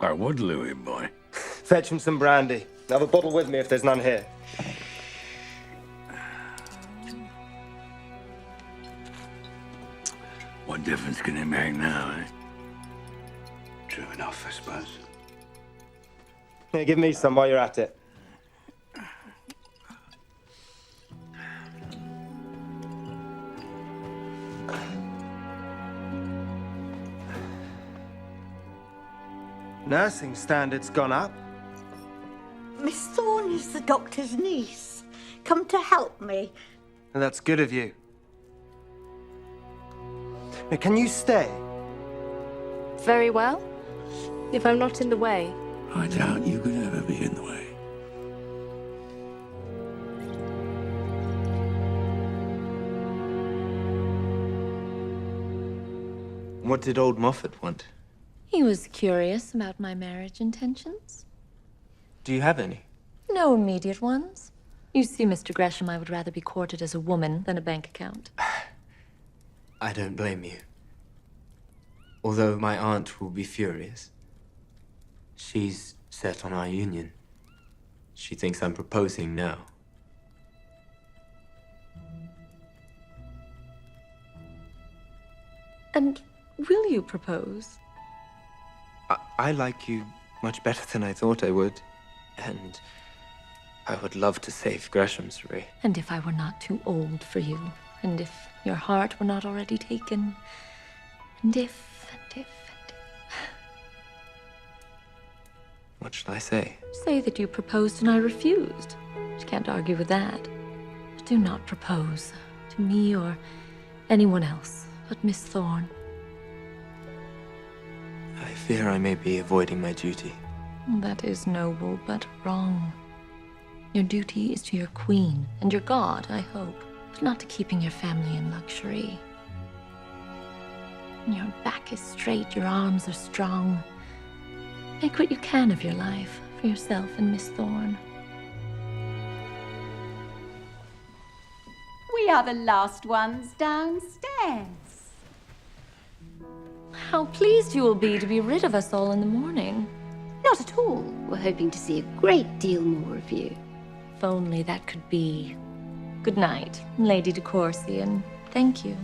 I would, Louis, boy. Fetch him some brandy. Have a bottle with me if there's none here. What difference can it make now, eh? True enough, I suppose. Here, give me some while you're at it. Nursing standards gone up. Miss Thorne is the doctor's niece. Come to help me. And that's good of you. Now, can you stay? Very well. If I'm not in the way. I doubt you could ever be in the way. What did old Moffat want? He was curious about my marriage intentions. Do you have any? No immediate ones. You see, Mr. Gresham, I would rather be courted as a woman than a bank account. I don't blame you. Although my aunt will be furious. She's set on our union. She thinks I'm proposing now. And will you propose? I like you much better than I thought I would. And I would love to save Greshamsbury. And if I were not too old for you, and if your heart were not already taken, and if. What shall I say? Say that you proposed and I refused. You can't argue with that. But do not propose to me or anyone else but Miss Thorne. I fear I may be avoiding my duty. That is noble, but wrong. Your duty is to your queen and your god, I hope, but not to keeping your family in luxury. Your back is straight, your arms are strong. Make what you can of your life for yourself and Miss Thorne. We are the last ones downstairs. How pleased you will be to be rid of us all in the morning. Not at all. We're hoping to see a great deal more of you. If only that could be. Good night, Lady de Courcy, and thank you.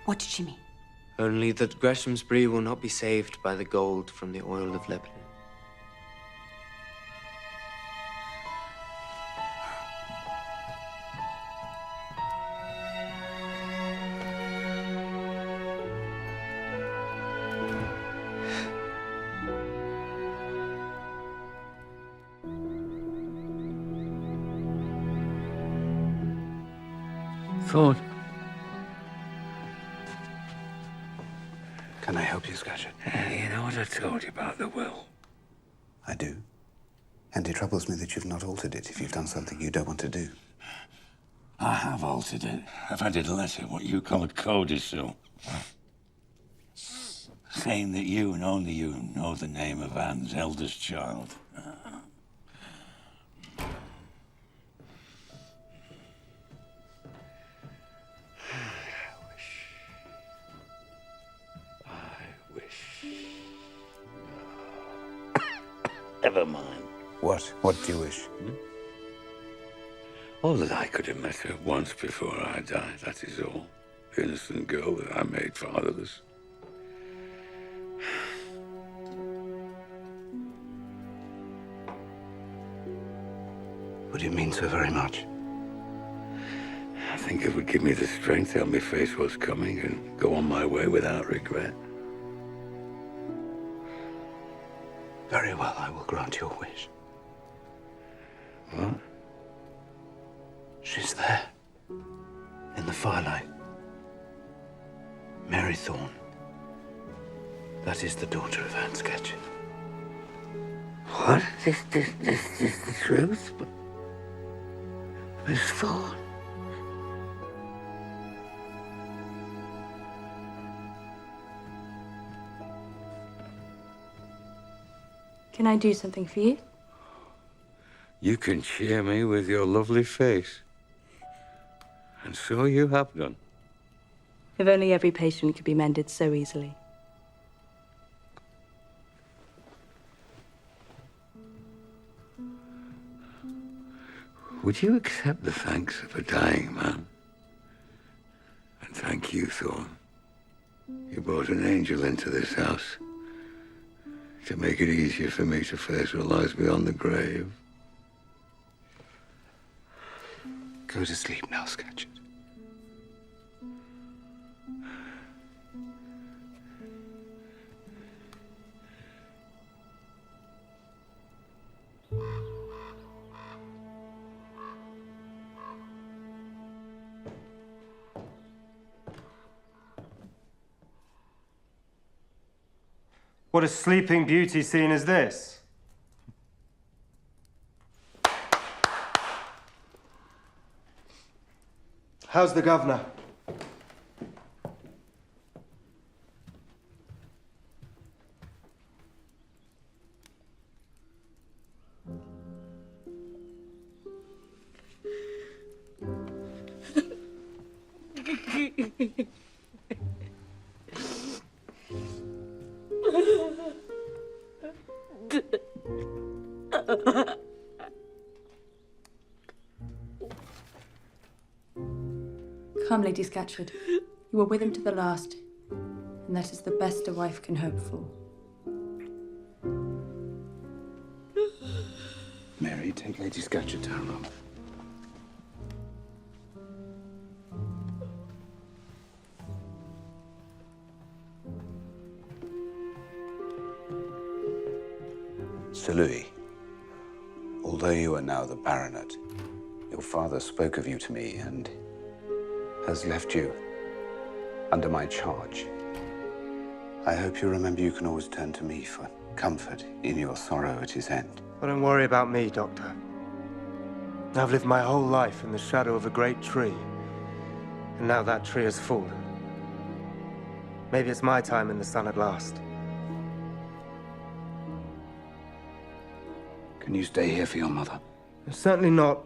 What did she mean? Only that Greshamsbury will not be saved by the gold from the oil of Lebanon. Thorne. Can I help you, Scatcherd? You know what I told you about the will? I do. And it troubles me that you've not altered it if you've done something you don't want to do. I have altered it. I've added a letter, what you call a codicil, saying that you and only you know the name of Anne's eldest child. Never mind. What? What do you wish? Oh, that I could have met her once before I died, that is all. The innocent girl that I made fatherless. Would it mean so very much? I think it would give me the strength to help me face what's coming and go on my way without regret. Very well, I will grant your wish. What? She's there. In the firelight. Mary Thorne. That is the daughter of Anne Scatcherd. What? This is the truth? But Miss Thorne? Can I do something for you? You can cheer me with your lovely face. And so you have done. If only every patient could be mended so easily. Would you accept the thanks of a dying man? And thank you, Thorne. You brought an angel into this house to make it easier for me to face what lies beyond the grave. Go to sleep now, Scatcherd. What a sleeping beauty scene is this? How's the governor? Come, Lady Scatcherd. You were with him to the last, and that is the best a wife can hope for. Mary, take Lady Scatcherd to her room. Sir Louis, although you are now the Baronet, your father spoke of you to me and has left you under my charge. I hope you remember you can always turn to me for comfort in your sorrow at his end. Well, don't worry about me, Doctor. I've lived my whole life in the shadow of a great tree, and now that tree has fallen. Maybe it's my time in the sun at last. Can you stay here for your mother? Certainly not.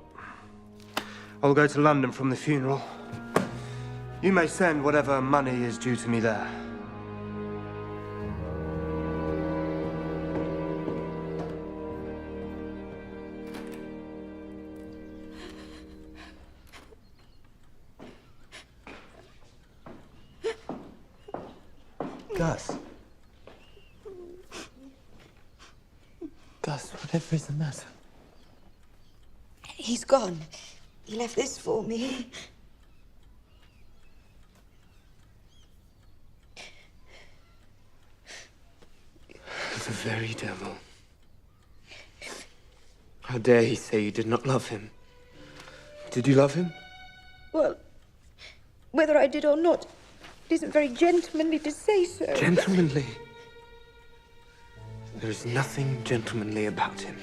I'll go to London from the funeral. You may send whatever money is due to me there. Gus. Gus, whatever is the matter? He's gone. He left this for me. The very devil. How dare he say you did not love him? Did you love him? Well, whether I did or not, it isn't very gentlemanly to say so. Gentlemanly? There is nothing gentlemanly about him.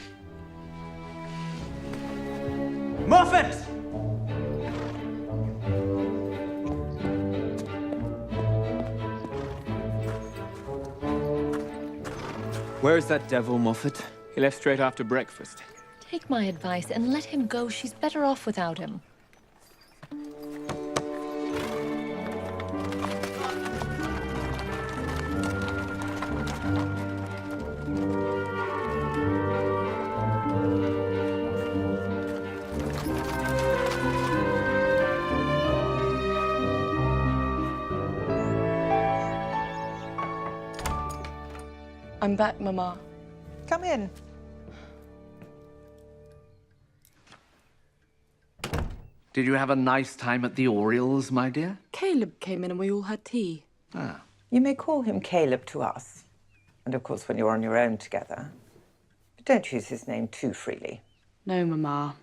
Moffat! Where is that devil, Moffat? He left straight after breakfast. Take my advice and let him go. She's better off without him. I'm back, Mama. Come in. Did you have a nice time at the Orioles, my dear? Caleb came in and we all had tea. Ah. You may call him Caleb to us. And of course, when you're on your own together. But don't use his name too freely. No, Mama.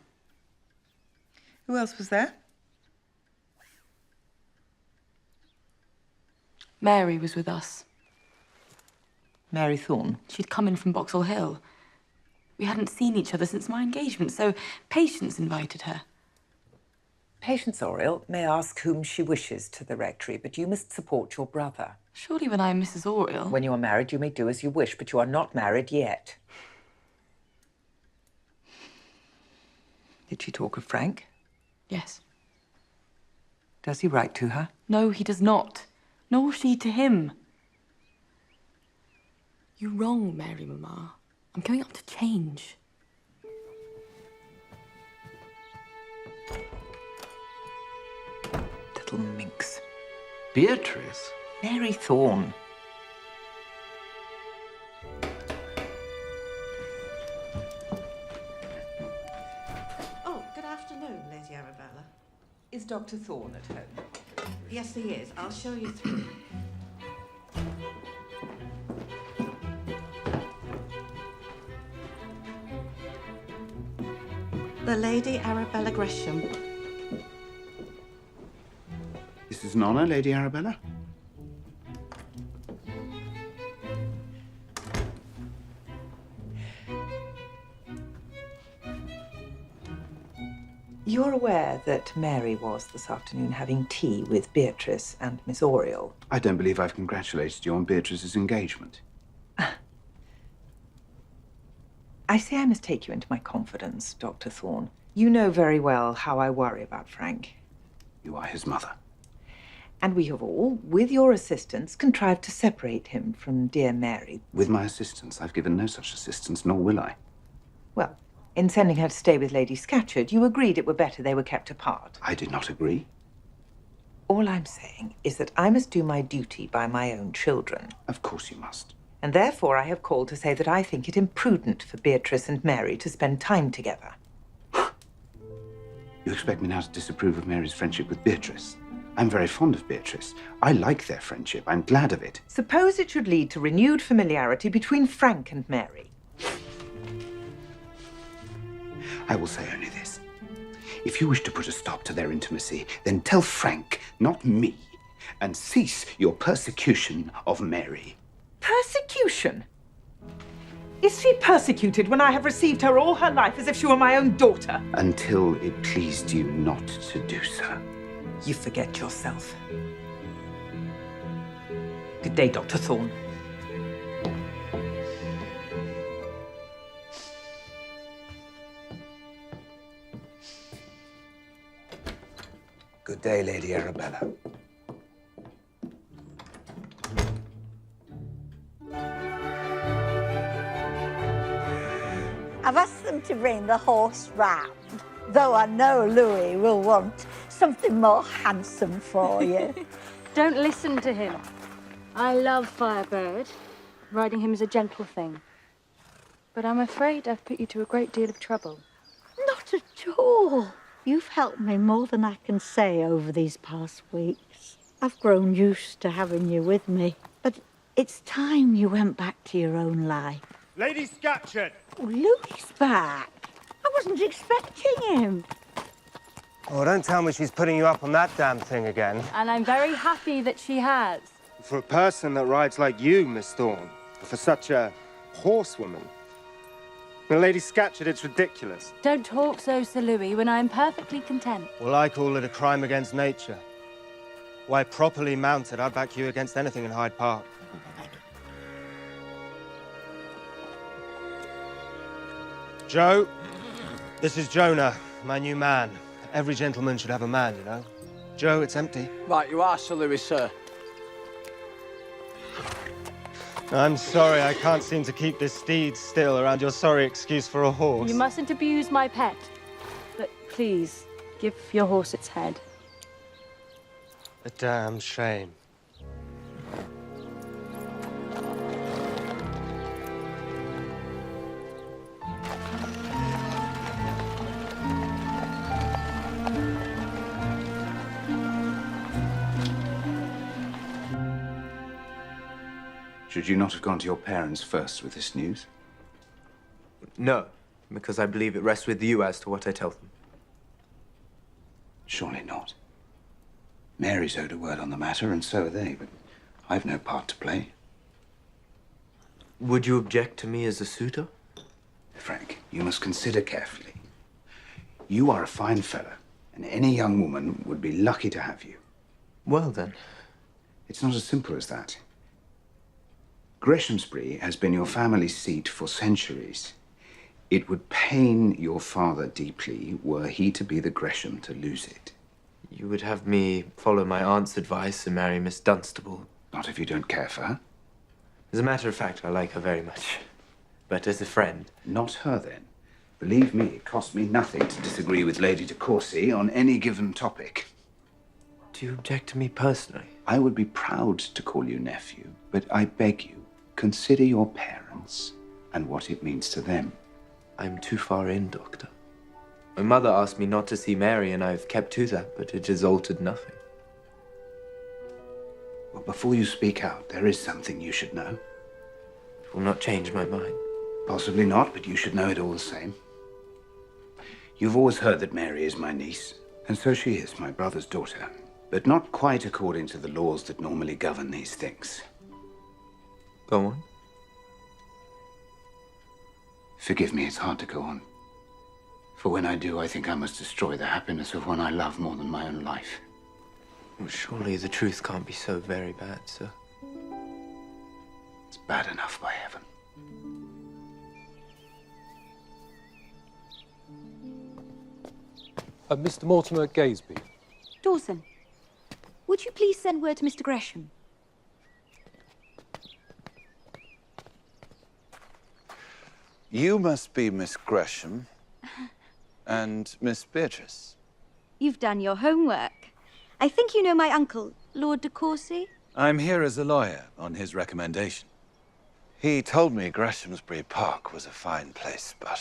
Who else was there? Mary was with us. Mary Thorne. She'd come in from Boxall Hill. We hadn't seen each other since my engagement, so Patience invited her. Patience Oriel may ask whom she wishes to the rectory, but you must support your brother. Surely when I'm Mrs. Oriel... When you are married, you may do as you wish, but you are not married yet. Did she talk of Frank? Yes. Does he write to her? No, he does not. Nor she to him. You're wrong, Mary, Mama. I'm going up to change. Little minx. Beatrice? Mary Thorne. Oh, good afternoon, Lady Arabella. Is Dr. Thorne at home? Yes, he is. I'll show you through. The Lady Arabella Gresham. This is an honor, Lady Arabella. You're aware that Mary was this afternoon having tea with Beatrice and Miss Oriel. I don't believe I've congratulated you on Beatrice's engagement. I say I must take you into my confidence, Dr. Thorne. You know very well how I worry about Frank. You are his mother. And we have all, with your assistance, contrived to separate him from dear Mary. With my assistance? I've given no such assistance, nor will I. Well, in sending her to stay with Lady Scatcherd, you agreed it were better they were kept apart. I did not agree. All I'm saying is that I must do my duty by my own children. Of course you must. And therefore I have called to say that I think it imprudent for Beatrice and Mary to spend time together. You expect me now to disapprove of Mary's friendship with Beatrice? I'm very fond of Beatrice. I like their friendship. I'm glad of it. Suppose it should lead to renewed familiarity between Frank and Mary. I will say only this. If you wish to put a stop to their intimacy, then tell Frank, not me, and cease your persecution of Mary. Persecution? Is she persecuted when I have received her all her life as if she were my own daughter? Until it pleased you not to do so. You forget yourself. Good day, Dr. Thorne. Good day, Lady Arabella. I've asked them to bring the horse round, though I know Louis will want something more handsome for you. Don't listen to him. I love Firebird. Riding him is a gentle thing. But I'm afraid I've put you to a great deal of trouble. Not at all. You've helped me more than I can say over these past weeks. I've grown used to having you with me, but it's time you went back to your own life. Lady Scatcherd! Oh, Louis back. I wasn't expecting him. Oh, don't tell me she's putting you up on that damn thing again. And I'm very happy that she has. For a person that rides like you, Miss Thorne, for such a horsewoman. Now, Lady Scatcherd, it's ridiculous. Don't talk so, Sir Louis, when I'm perfectly content. Well, I call it a crime against nature. Why, properly mounted, I'd back you against anything in Hyde Park. Joe, this is Jonah, my new man. Every gentleman should have a man, you know. Joe, it's empty. Right, you are, Sir Louis, sir. I'm sorry, I can't seem to keep this steed still around your sorry excuse for a horse. You mustn't abuse my pet. But please, give your horse its head. A damn shame. Should you not have gone to your parents first with this news? No, because I believe it rests with you as to what I tell them. Surely not. Mary's owed a word on the matter, and so are they, but I've no part to play. Would you object to me as a suitor? Frank, you must consider carefully. You are a fine fellow, and any young woman would be lucky to have you. Well, then. It's not as simple as that. Greshamsbury has been your family seat for centuries. It would pain your father deeply were he to be the Gresham to lose it. You would have me follow my aunt's advice and marry Miss Dunstable? Not if you don't care for her. As a matter of fact, I like her very much. But as a friend... Not her, then. Believe me, it costs me nothing to disagree with Lady de Courcy on any given topic. Do you object to me personally? I would be proud to call you nephew, but I beg you, consider your parents and what it means to them. I'm too far in, Doctor. My mother asked me not to see Mary, and I've kept to that, but it has altered nothing. Well, before you speak out, there is something you should know. It will not change my mind. Possibly not, but you should know it all the same. You've always heard that Mary is my niece, and so she is, my brother's daughter, but not quite according to the laws that normally govern these things. Go on. Forgive me, it's hard to go on. For when I do, I think I must destroy the happiness of one I love more than my own life. Well, surely the truth can't be so very bad, sir. It's bad enough, by heaven. Mr. Mortimer Gaisby. Dawson, would you please send word to Mr. Gresham? You must be Miss Gresham and Miss Beatrice. You've done your homework. I think you know my uncle, Lord de Courcy. I'm here as a lawyer on his recommendation. He told me Greshamsbury Park was a fine place, but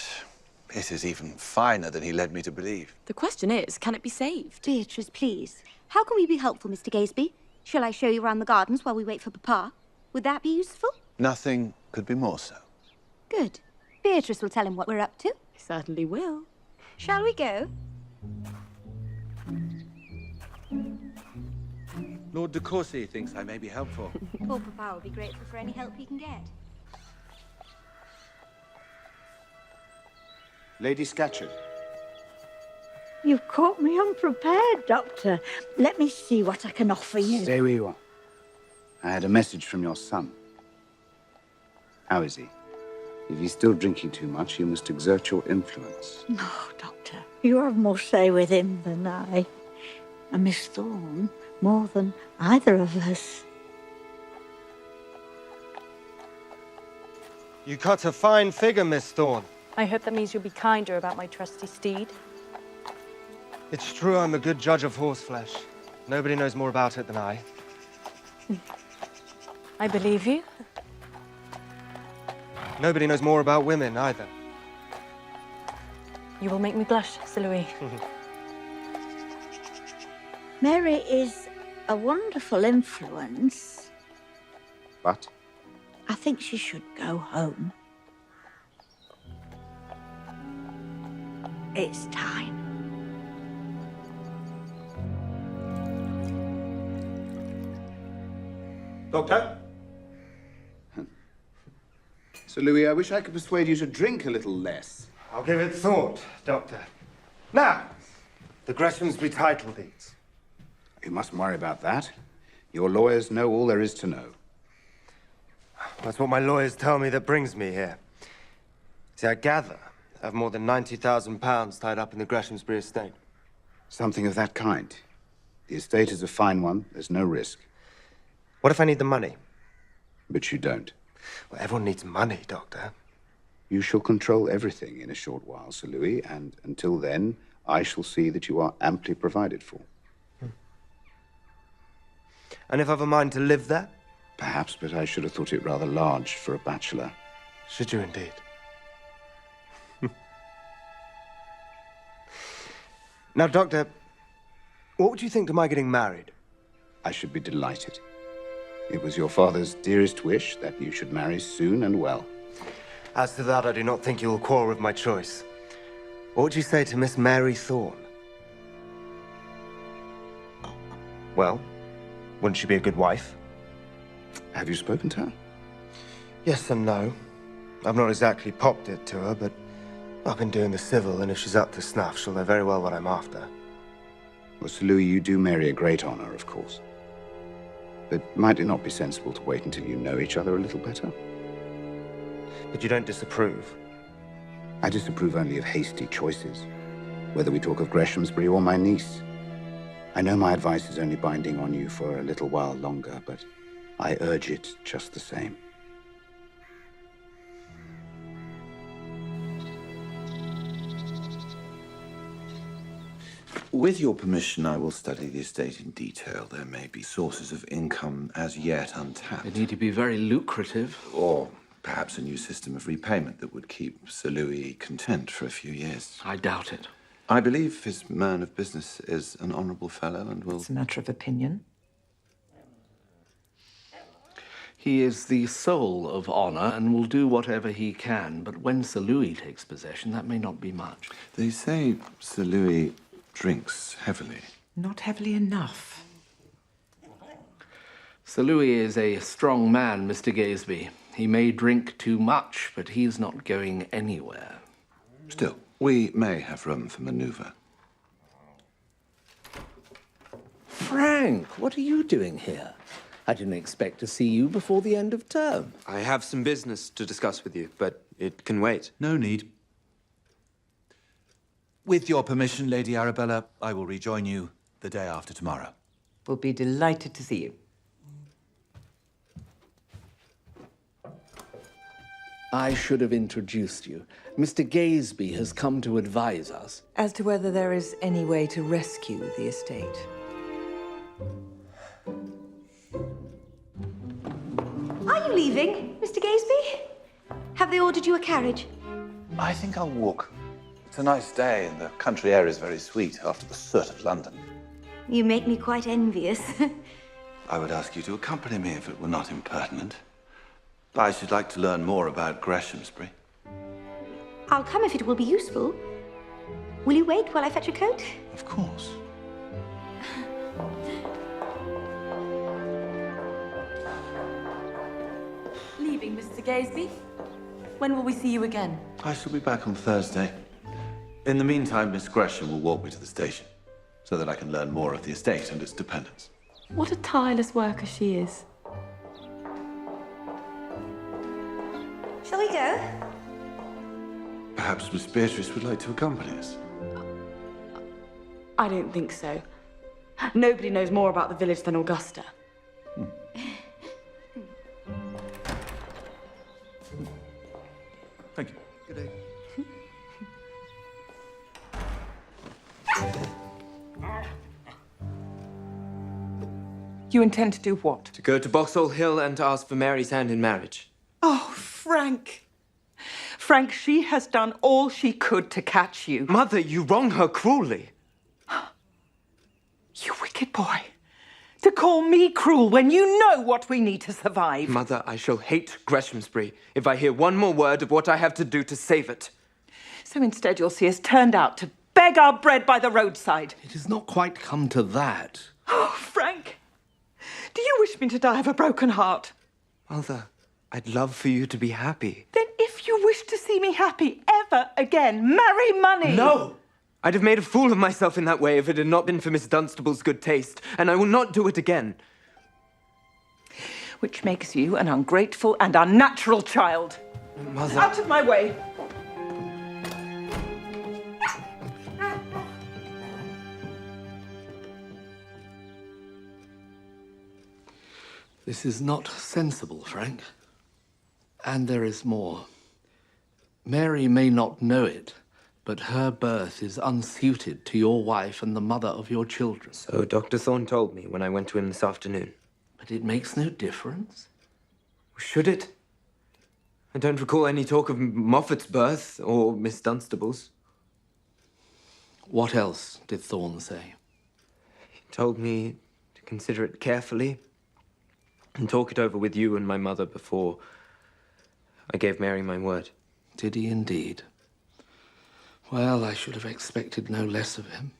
it is even finer than he led me to believe. The question is, can it be saved? Beatrice, please. How can we be helpful, Mr. Gaisby? Shall I show you around the gardens while we wait for Papa? Would that be useful? Nothing could be more so. Good. Beatrice will tell him what we're up to. Certainly will. Shall we go? Lord de Courcy thinks I may be helpful. Poor Papa will be grateful for any help he can get. Lady Scatcherd. You've caught me unprepared, Doctor. Let me see what I can offer you. Stay where you are. I had a message from your son. How is he? If he's still drinking too much, you must exert your influence. No, Doctor. You have more say with him than I. And Miss Thorne, more than either of us. You cut a fine figure, Miss Thorne. I hope that means you'll be kinder about my trusty steed. It's true I'm a good judge of horseflesh. Nobody knows more about it than I. I believe you. Nobody knows more about women, either. You will make me blush, Sir Louis. Mary is a wonderful influence. But? I think she should go home. It's time. Doctor? Sir Louis, I wish I could persuade you to drink a little less. I'll give it thought, Doctor. Now, the Greshamsbury title deeds. You mustn't worry about that. Your lawyers know all there is to know. That's what my lawyers tell me that brings me here. See, I gather I have more than £90,000 tied up in the Greshamsbury estate. Something of that kind. The estate is a fine one. There's no risk. What if I need the money? But you don't. Well, everyone needs money, Doctor. You shall control everything in a short while, Sir Louis, and until then, I shall see that you are amply provided for. And if I've a mind to live there? Perhaps, but I should have thought it rather large for a bachelor. Should you indeed? Now, Doctor, what would you think to my getting married? I should be delighted. It was your father's dearest wish that you should marry soon and well. As to that, I do not think you will quarrel with my choice. What would you say to Miss Mary Thorne? Well, wouldn't she be a good wife? Have you spoken to her? Yes and no. I've not exactly popped it to her, but I've been doing the civil, and if she's up to snuff, she'll know very well what I'm after. Well, Sir Louis, you do Mary a great honor, of course. But might it not be sensible to wait until you know each other a little better? But you don't disapprove? I disapprove only of hasty choices, whether we talk of Greshamsbury or my niece. I know my advice is only binding on you for a little while longer, but I urge it just the same. With your permission, I will study the estate in detail. There may be sources of income as yet untapped. They need to be very lucrative. Or perhaps a new system of repayment that would keep Sir Louis content for a few years. I doubt it. I believe his man of business is an honourable fellow and will... It's a matter of opinion. He is the soul of honour and will do whatever he can, but when Sir Louis takes possession, that may not be much. They say Sir Louis drinks heavily. Not heavily enough. Sir Louis is a strong man, Mr. Gaisby. He may drink too much, but he's not going anywhere. Still, We may have room for maneuver. Frank, what are you doing here? I didn't expect to see you before the end of term. I have some business to discuss with you, but it can wait. No need. With your permission, Lady Arabella, I will rejoin you the day after tomorrow. We'll be delighted to see you. I should have introduced you. Mr. Gaysby has come to advise us. As to whether there is any way to rescue the estate. Are you leaving, Mr. Gaysby? Have they ordered you a carriage? I think I'll walk. It's a nice day and the country air is very sweet after the soot of London. You make me quite envious. I would ask you to accompany me if it were not impertinent. I should like to learn more about Greshamsbury. I'll come if it will be useful. Will you wait while I fetch a coat? Of course. Leaving, Mr. Gaysby? When will we see you again? I shall be back on Thursday. In the meantime, Miss Gresham will walk me to the station so that I can learn more of the estate and its dependents. What a tireless worker she is. Shall we go? Perhaps Miss Beatrice would like to accompany us. I don't think so. Nobody knows more about the village than Augusta. Thank you. Good day. You intend to do what? To go to Boxall Hill and to ask for Mary's hand in marriage. Oh, Frank. Frank, she has done all she could to catch you. Mother, you wrong her cruelly. You wicked boy. To call me cruel when you know what we need to survive. Mother, I shall hate Greshamsbury if I hear one more word of what I have to do to save it. So instead you'll see us turned out to beg our bread by the roadside. It has not quite come to that. Oh, Frank. Do you wish me to die of a broken heart? Mother, I'd love for you to be happy. Then if you wish to see me happy ever again, marry money. No! I'd have made a fool of myself in that way if it had not been for Miss Dunstable's good taste, and I will not do it again. Which makes you an ungrateful and unnatural child. Mother... Out of my way! This is not sensible, Frank. And there is more. Mary may not know it, but her birth is unsuited to your wife and the mother of your children. So Dr. Thorne told me when I went to him this afternoon. But it makes no difference. Should it? I don't recall any talk of Moffat's birth or Miss Dunstable's. What else did Thorne say? He told me to consider it carefully and talk it over with you and my mother before I gave Mary my word. Did he indeed? Well, I should have expected no less of him.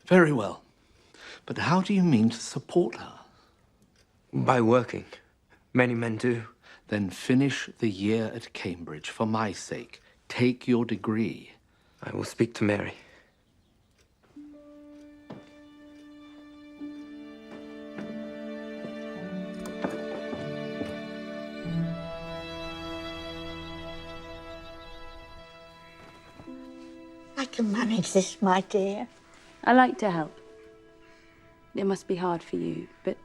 Very well. But how do you mean to support her? By working. Many men do. Then finish the year at Cambridge for my sake. Take your degree. I will speak to Mary. I can manage this, my dear. I like to help. It must be hard for you, but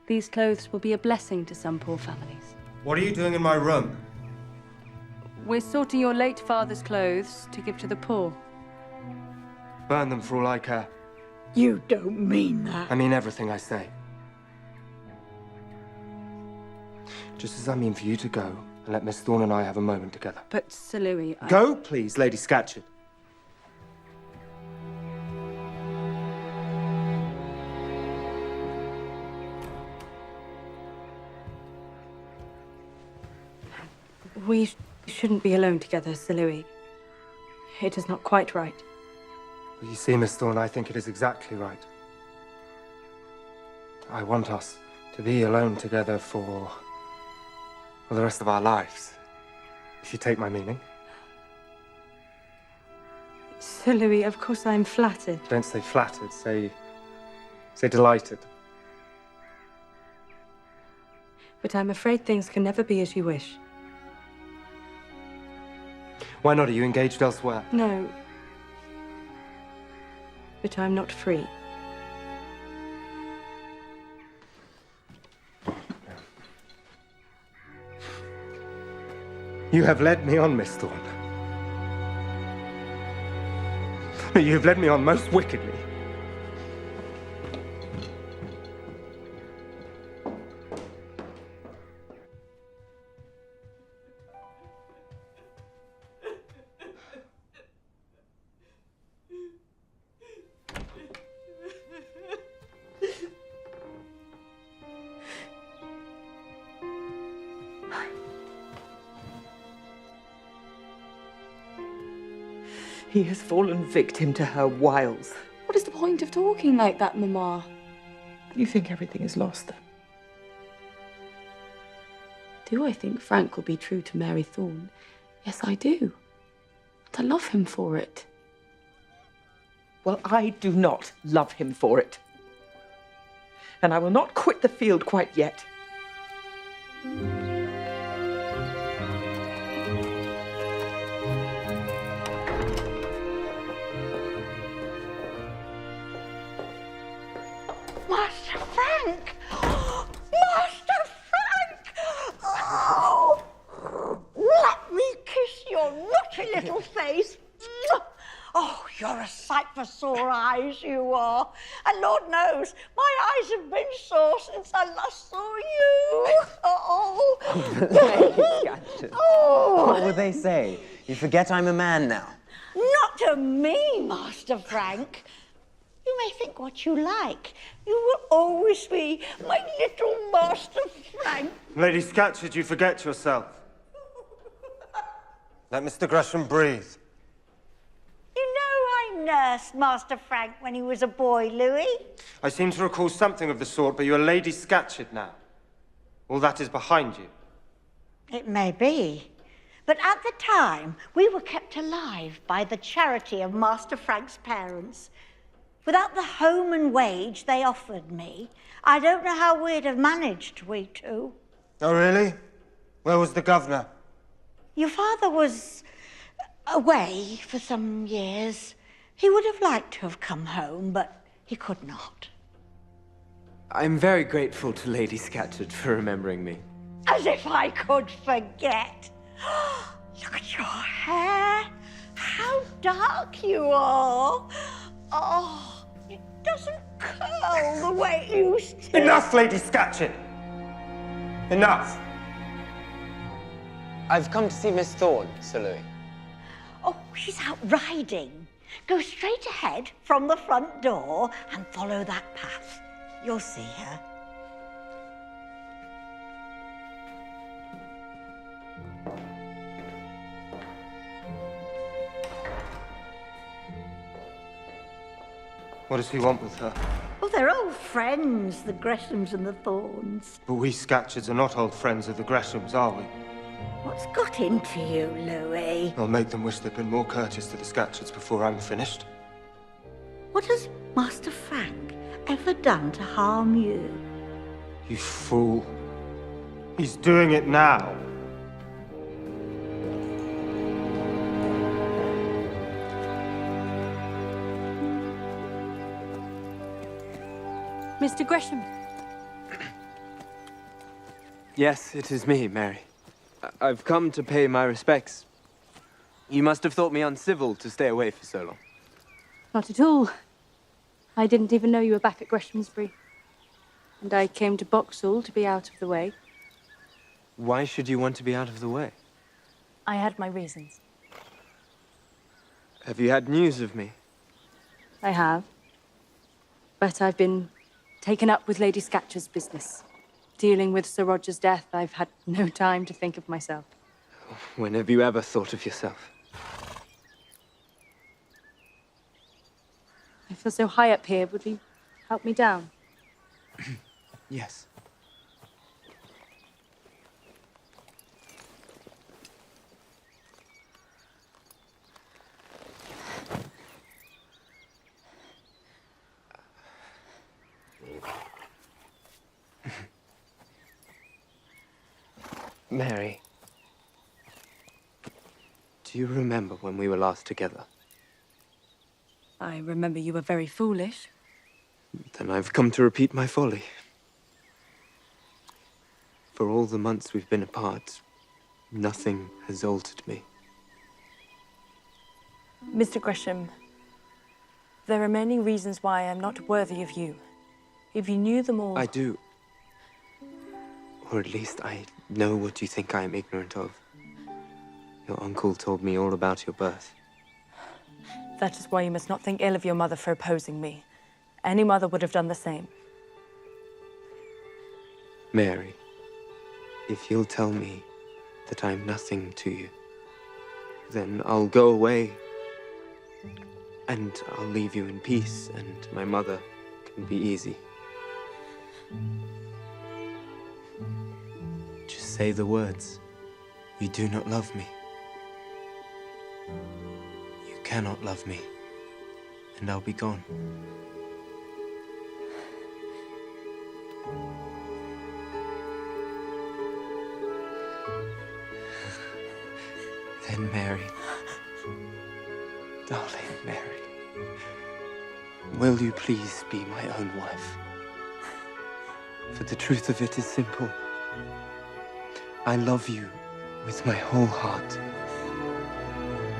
these clothes will be a blessing to some poor families. What are you doing in my room? We're sorting your late father's clothes to give to the poor. Burn them for all I care. You don't mean that. I mean everything I say. Just as I mean for you to go and let Miss Thorne and I have a moment together. But, Sir Louis, Go, please, Lady Scatcherd. We shouldn't be alone together, Sir Louis. It is not quite right. Well, you see, Miss Thorne, I think it is exactly right. I want us to be alone together for the rest of our lives. if you take my meaning. Sir Louis, of course I'm flattered. Don't say flattered, say delighted. But I'm afraid things can never be as you wish. Why not? Are you engaged elsewhere? No. But I'm not free. You have led me on, Miss Thorne. You have led me on most wickedly. He has fallen victim to her wiles. What is the point of talking like that, Mama? You think everything is lost, then? Do I think Frank will be true to Mary Thorne? Yes, I do. And I love him for it. Well, I do not love him for it. And I will not quit the field quite yet. Master Frank! Master Frank! Oh! Let me kiss your naughty little face. Oh, you're a sight for sore eyes, you are. And Lord knows, my eyes have been sore since I last saw you. Oh! Oh! What would they say? You forget I'm a man now. Not to me, Master Frank. You may think what you like. You will always be my little Master Frank. Lady Scatcherd, you forget yourself. Let Mr. Gresham breathe. You know I nursed Master Frank when he was a boy, Louis. I seem to recall something of the sort, but you're Lady Scatcherd now. All that is behind you. It may be. But at the time, we were kept alive by the charity of Master Frank's parents. Without the home and wage they offered me, I don't know how we'd have managed, we two. Oh, really? Where was the governor? Your father was away for some years. He would have liked to have come home, but he could not. I'm very grateful to Lady Scatcherd for remembering me. As if I could forget. Look at your hair. How dark you are. Oh, it doesn't curl the way it used to. Enough, Lady Scatcherd. Enough. I've come to see Miss Thorne, Sir Louis. Oh, she's out riding. Go straight ahead from the front door and follow that path. You'll see her. What does he want with her? Oh, they're old friends, the Greshams and the Thorns. But we Scatcherds are not old friends of the Greshams, are we? What's got into you, Louis? I'll make them wish they'd been more courteous to the Scatcherds before I'm finished. What has Master Frank ever done to harm you? You fool. He's doing it now. Mr. Gresham. Yes, it is me, Mary. I've come to pay my respects. You must have thought me uncivil to stay away for so long. Not at all. I didn't even know you were back at Greshamsbury. And I came to Boxall to be out of the way. Why should you want to be out of the way? I had my reasons. Have you had news of me? I have. But I've been taken up with Lady Scatcherd's business. Dealing with Sir Roger's death, I've had no time to think of myself. When have you ever thought of yourself? I feel so high up here. Would you help me down? Yes. Mary, do you remember when we were last together? I remember you were very foolish. Then I've come to repeat my folly. For all the months we've been apart, nothing has altered me. Mr. Gresham, there are many reasons why I'm not worthy of you. If you knew them all... I do. Or at least I know what you think I am ignorant of. Your uncle told me all about your birth. That is why you must not think ill of your mother for opposing me. Any mother would have done the same. Mary, if you'll tell me that I'm nothing to you, then I'll go away and I'll leave you in peace and my mother can be easy. Just say the words. You do not love me. You cannot love me, and I'll be gone. Then, Mary, darling Mary, will you please be my own wife? For the truth of it is simple. I love you with my whole heart.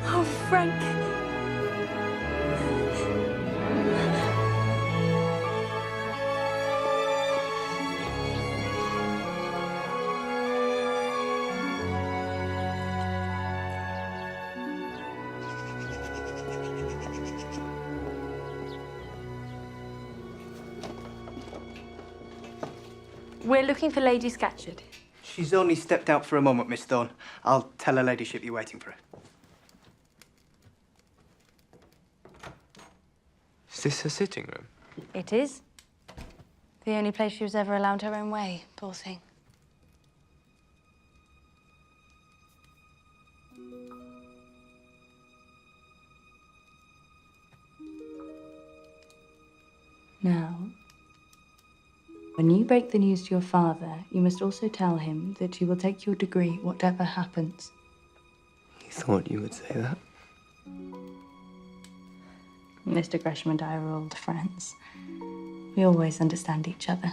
Oh, Frank. We're looking for Lady Scatcherd. She's only stepped out for a moment, Miss Thorne. I'll tell her ladyship you're waiting for her. Is this her sitting room? It is. The only place she was ever allowed her own way, poor thing. Now, when you break the news to your father, you must also tell him that you will take your degree, whatever happens. You thought you would say that? Mr. Gresham and I are old friends. We always understand each other.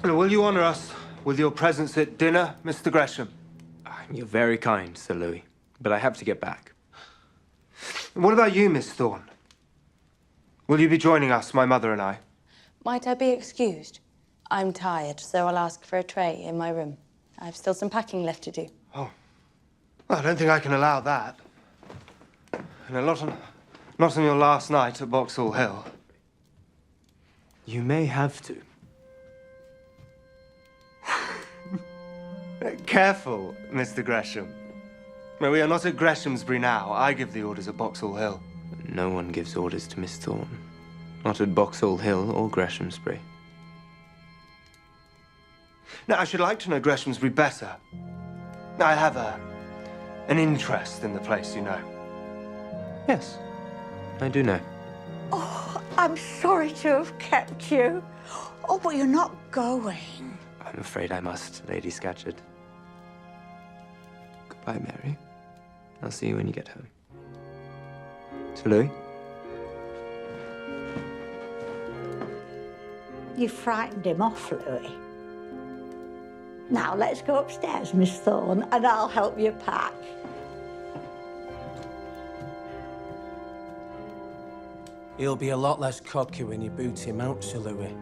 Will you honour us with your presence at dinner, Mr. Gresham? You're very kind, Sir Louis, but I have to get back. What about you, Miss Thorne? Will you be joining us, my mother and I? Might I be excused? I'm tired, so I'll ask for a tray in my room. I've still some packing left to do. Oh. Well, I don't think I can allow that. And not on your last night at Boxall Hill. You may have to. Careful, Mr. Gresham. Well, we are not at Greshamsbury now. I give the orders at Boxall Hill. No one gives orders to Miss Thorne. Not at Boxall Hill or Greshamsbury. Now, I should like to know Greshamsbury better. I have an interest in the place, you know. Yes, I do know. Oh, I'm sorry to have kept you. Oh, but you're not going. I'm afraid I must, Lady Scatcherd. Goodbye, Mary. I'll see you when you get home. Sir Louis? You frightened him off, Louis. Now, let's go upstairs, Miss Thorne, and I'll help you pack. He'll be a lot less cocky when you boot him out, Sir Louis.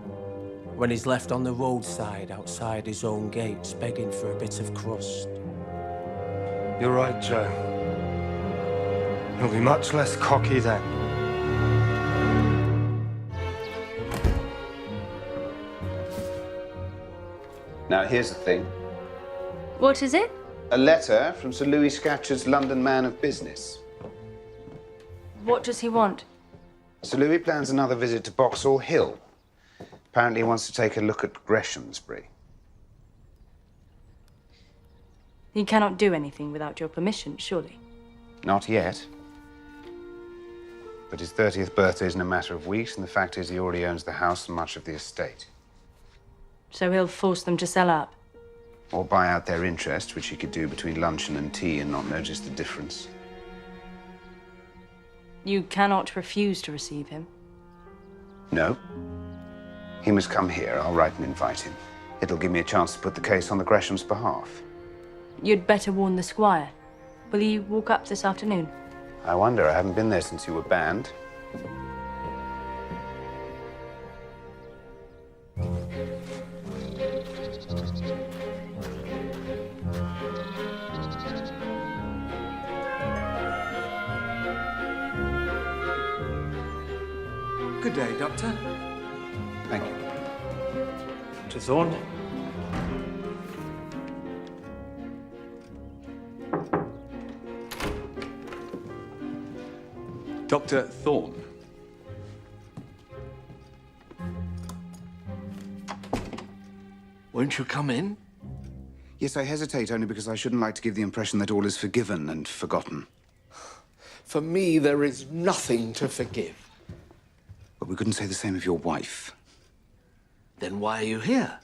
When he's left on the roadside outside his own gates, begging for a bit of crust. You're right, Joe. He'll be much less cocky then. Now, here's the thing. What is it? A letter from Sir Louis Scatcherd's London man of business. What does he want? Sir Louis plans another visit to Boxall Hill. Apparently he wants to take a look at Greshamsbury. He cannot do anything without your permission, surely. Not yet. But his 30th birthday is in a matter of weeks, and the fact is he already owns the house and much of the estate. So he'll force them to sell up? Or buy out their interest, which he could do between luncheon and tea and not notice the difference. You cannot refuse to receive him. No. He must come here. I'll write and invite him. It'll give me a chance to put the case on the Greshams' behalf. You'd better warn the squire. Will you walk up this afternoon? I wonder. I haven't been there since you were banned. Good day, Doctor. Thank you. To Thorn. Dr. Thorn. Won't you come in? Yes, I hesitate only because I shouldn't like to give the impression that all is forgiven and forgotten. For me, there is nothing to forgive. But we couldn't say the same of your wife. Then why are you here?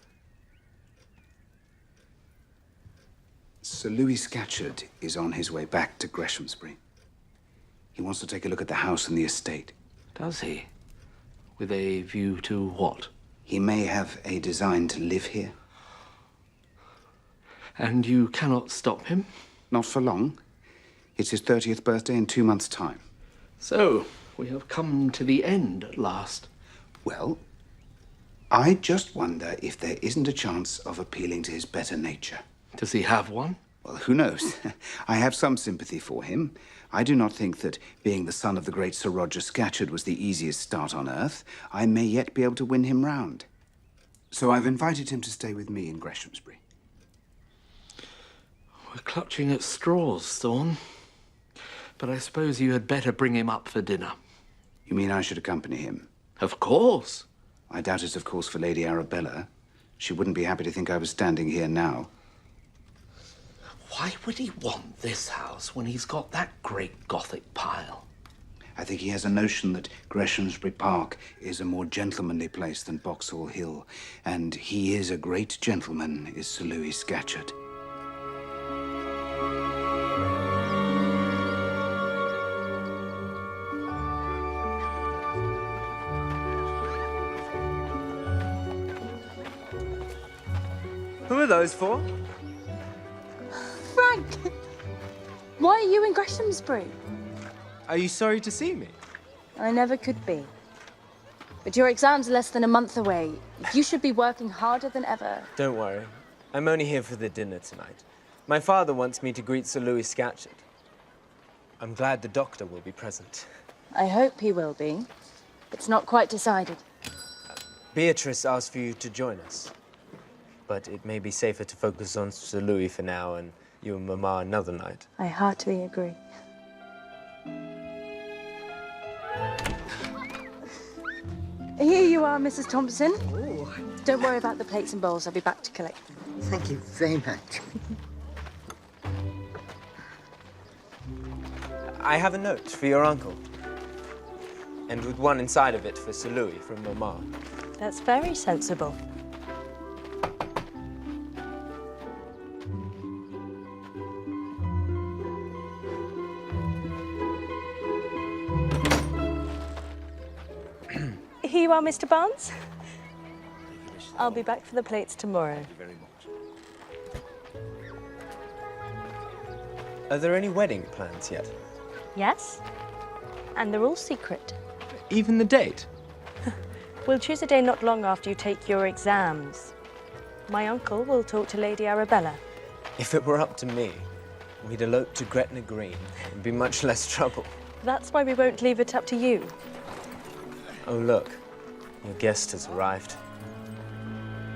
Sir Louis Scatcherd is on his way back to Greshamsbury. He wants to take a look at the house and the estate. Does he? With a view to what? He may have a design to live here. And you cannot stop him? Not for long. It's his 30th birthday in 2 months' time. So, we have come to the end at last. Well, I just wonder if there isn't a chance of appealing to his better nature. Does he have one? Well, who knows? I have some sympathy for him. I do not think that being the son of the great Sir Roger Scatcherd was the easiest start on earth. I may yet be able to win him round. So I've invited him to stay with me in Greshamsbury. We're clutching at straws, Thorn. But I suppose you had better bring him up for dinner. You mean I should accompany him? Of course. I doubt it, of course, for Lady Arabella. She wouldn't be happy to think I was standing here now. Why would he want this house when he's got that great Gothic pile? I think he has a notion that Greshamsbury Park is a more gentlemanly place than Boxall Hill. And he is a great gentleman, is Sir Louis Scatcherd. Who are those for? Frank! Why are you in Greshamsbury? Are you sorry to see me? I never could be. But your exam's less than a month away. You should be working harder than ever. Don't worry. I'm only here for the dinner tonight. My father wants me to greet Sir Louis Scatcherd. I'm glad the doctor will be present. I hope he will be. It's not quite decided. Beatrice asked for you to join us. But it may be safer to focus on Sir Louis for now and you and Mama another night. I heartily agree. Here you are, Mrs. Thompson. Oh. Don't worry about the plates and bowls. I'll be back to collect them. Thank you very much. I have a note for your uncle. And with one inside of it for Sir Louis from Mama. That's very sensible. Here you are, Mr. Barnes. I'll be back for the plates tomorrow. Thank you very much. Are there any wedding plans yet? Yes? And they're all secret. Even the date? We'll choose a day not long after you take your exams. My uncle will talk to Lady Arabella. If it were up to me, we'd elope to Gretna Green. It'd be much less trouble. That's why we won't leave it up to you. Oh, look. Your guest has arrived.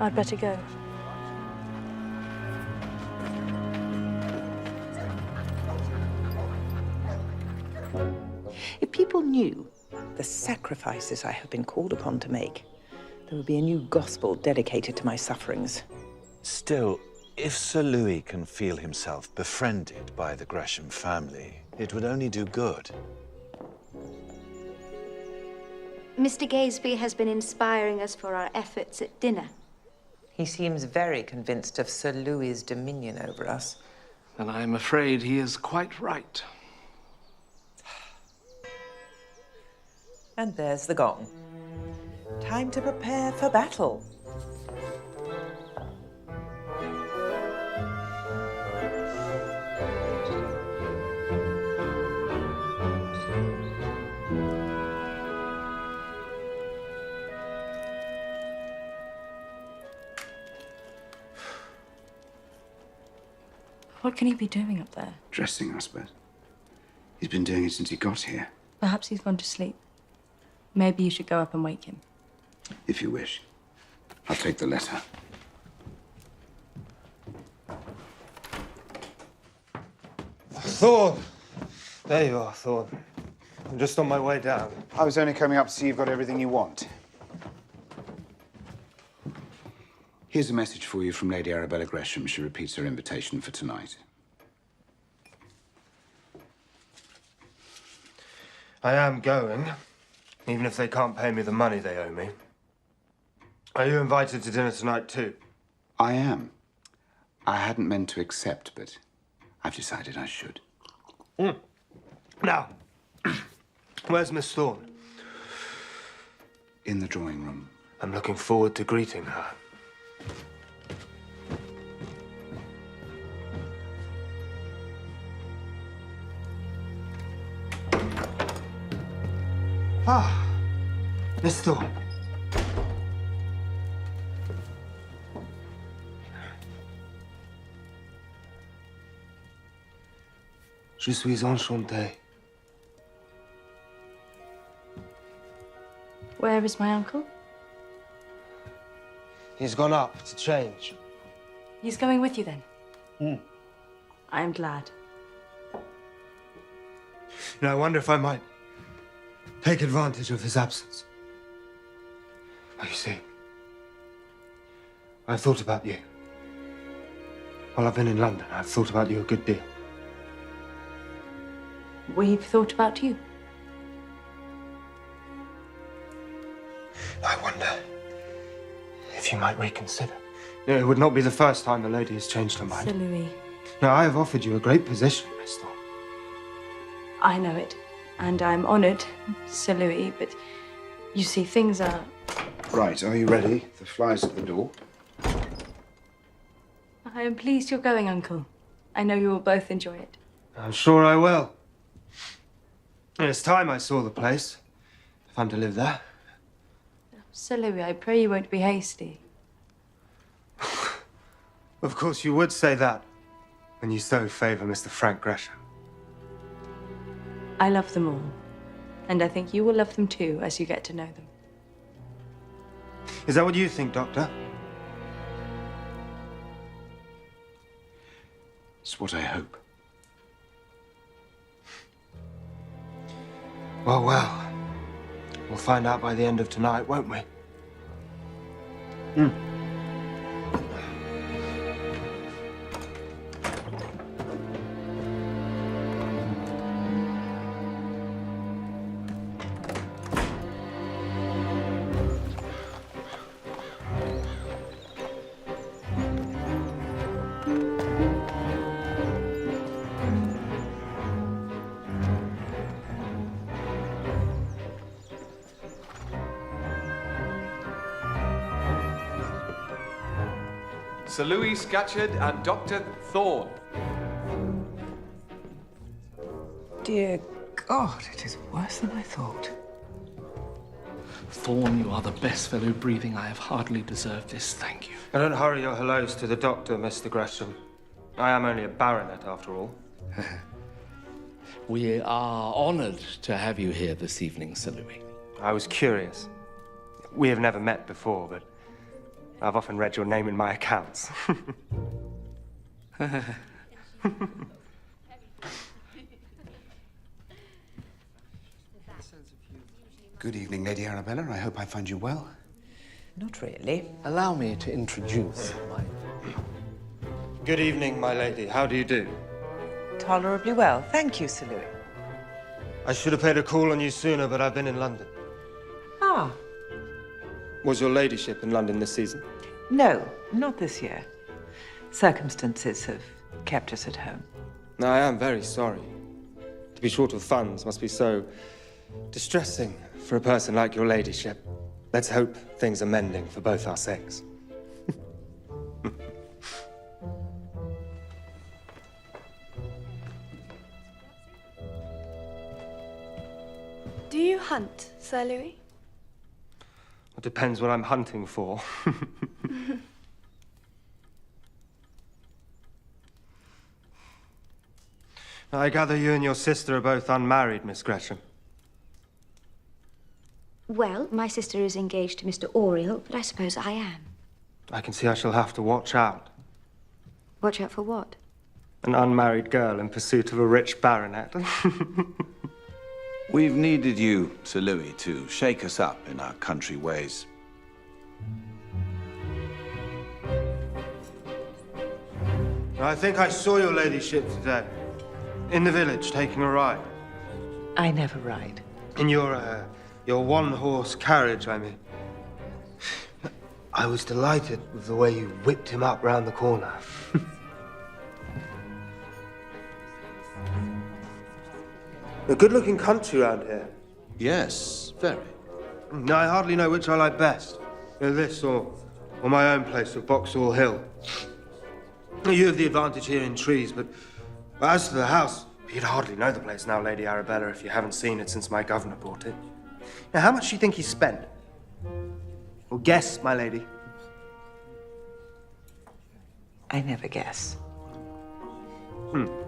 I'd better go. If people knew the sacrifices I have been called upon to make, there would be a new gospel dedicated to my sufferings. Still, if Sir Louis can feel himself befriended by the Gresham family, it would only do good. Mr. Gaesby has been inspiring us for our efforts at dinner. He seems very convinced of Sir Louis's dominion over us. And I'm afraid he is quite right. And there's the gong. Time to prepare for battle. What can he be doing up there? Dressing, I suppose. He's been doing it since he got here. Perhaps he's gone to sleep. Maybe you should go up and wake him. If you wish. I'll take the letter. Thorn! There you are, Thorn. I'm just on my way down. I was only coming up to see you've got everything you want. Here's a message for you from Lady Arabella Gresham. She repeats her invitation for tonight. I am going, even if they can't pay me the money they owe me. Are you invited to dinner tonight, too? I am. I hadn't meant to accept, but I've decided I should. Now, where's Miss Thorne? In the drawing room. I'm looking forward to greeting her. Ah, Miss Thorne. Je suis enchanté. Where is my uncle? He's gone up to change. He's going with you then? I am glad. You know, I wonder if I might take advantage of his absence. Oh, you see, I've thought about you. While I've been in London, I've thought about you a good deal. We've thought about you. I wonder if you might reconsider. You know, it would not be the first time the lady has changed her mind. Sir Louis. Now, I have offered you a great position, Miss Thorne. I know it, and I'm honoured, Sir Louis, but you see, things are... Right, are you ready? The fly's at the door. I am pleased you're going, Uncle. I know you will both enjoy it. I'm sure I will. It's time I saw the place, if I'm to live there. Sir Louis, I pray you won't be hasty. Of course you would say that when you so favour Mr. Frank Gresham. I love them all, and I think you will love them too as you get to know them. Is that what you think, Doctor? It's what I hope. Well, well. We'll find out by the end of tonight, won't we? Sir Louis Scatcherd and Dr. Thorne. Dear God, it is worse than I thought. Thorne, you are the best fellow breathing. I have hardly deserved this, thank you. And don't hurry your hellos to the doctor, Mr. Gresham. I am only a baronet, after all. We are honoured to have you here this evening, Sir Louis. I was curious. We have never met before, but I've often read your name in my accounts. Good evening, Lady Arabella. I hope I find you well. Not really. Allow me to introduce my... Good evening, my lady. How do you do? Tolerably well. Thank you, Sir Louis. I should have paid a call on you sooner, but I've been in London. Oh, Ah. Was your ladyship in London this season? No, not this year. Circumstances have kept us at home. No, I am very sorry. To be short of funds must be so distressing for a person like your ladyship. Let's hope things are mending for both our sakes. Do you hunt, Sir Louis? It depends what I'm hunting for. I gather you and your sister are both unmarried, Miss Gresham. Well, my sister is engaged to Mr. Oriel, but I suppose I am. I can see I shall have to watch out. Watch out for what? An unmarried girl in pursuit of a rich baronet. We've needed you, Sir Louis, to shake us up in our country ways. I think I saw your ladyship today. In the village, taking a ride. I never ride. In your one-horse carriage, I mean. I was delighted with the way you whipped him up round the corner. A good-looking country round here. Yes, very. No, I hardly know which I like best. This or my own place of Boxall Hill. You have the advantage here in trees, but as to the house, you'd hardly know the place now, Lady Arabella, if you haven't seen it since my governor bought it. Now, how much do you think he spent? Well, guess, my lady. I never guess.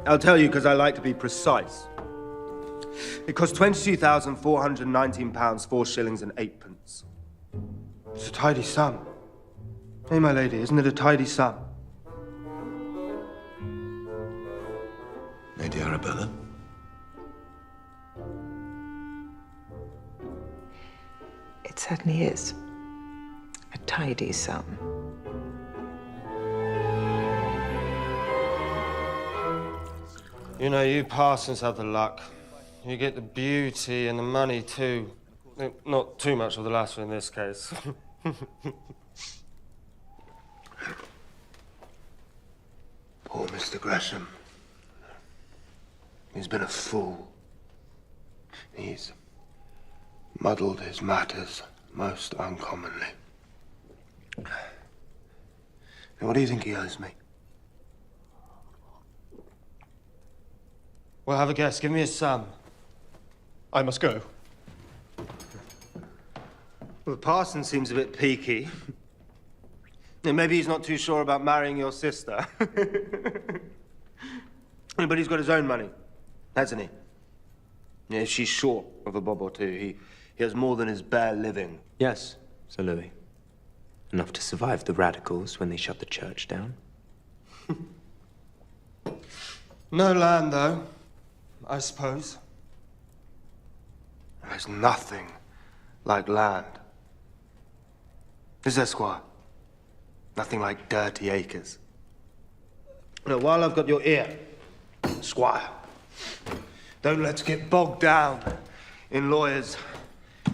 I'll tell you because I like to be precise. It cost £22,419, 4 shillings and 8 pence. It's a tidy sum. Hey, my lady, isn't it a tidy sum? Lady Arabella? It certainly is. A tidy sum. You know, you parsons have the luck. You get the beauty and the money, too. Not too much of the latter in this case. Poor Mr. Gresham. He's been a fool. He's muddled his matters most uncommonly. Now, what do you think he owes me? Well, have a guess. Give me a sum. I must go. Well, the parson seems a bit peaky. And maybe he's not too sure about marrying your sister. But he's got his own money, hasn't he? Yeah, if she's short of a bob or two, he has more than his bare living. Yes, Sir Louis. Enough to survive the radicals when they shut the church down. No land, though, I suppose. There's nothing like land. Is there, Squire? Nothing like dirty acres. Now, while I've got your ear, Squire, don't let's get bogged down in lawyers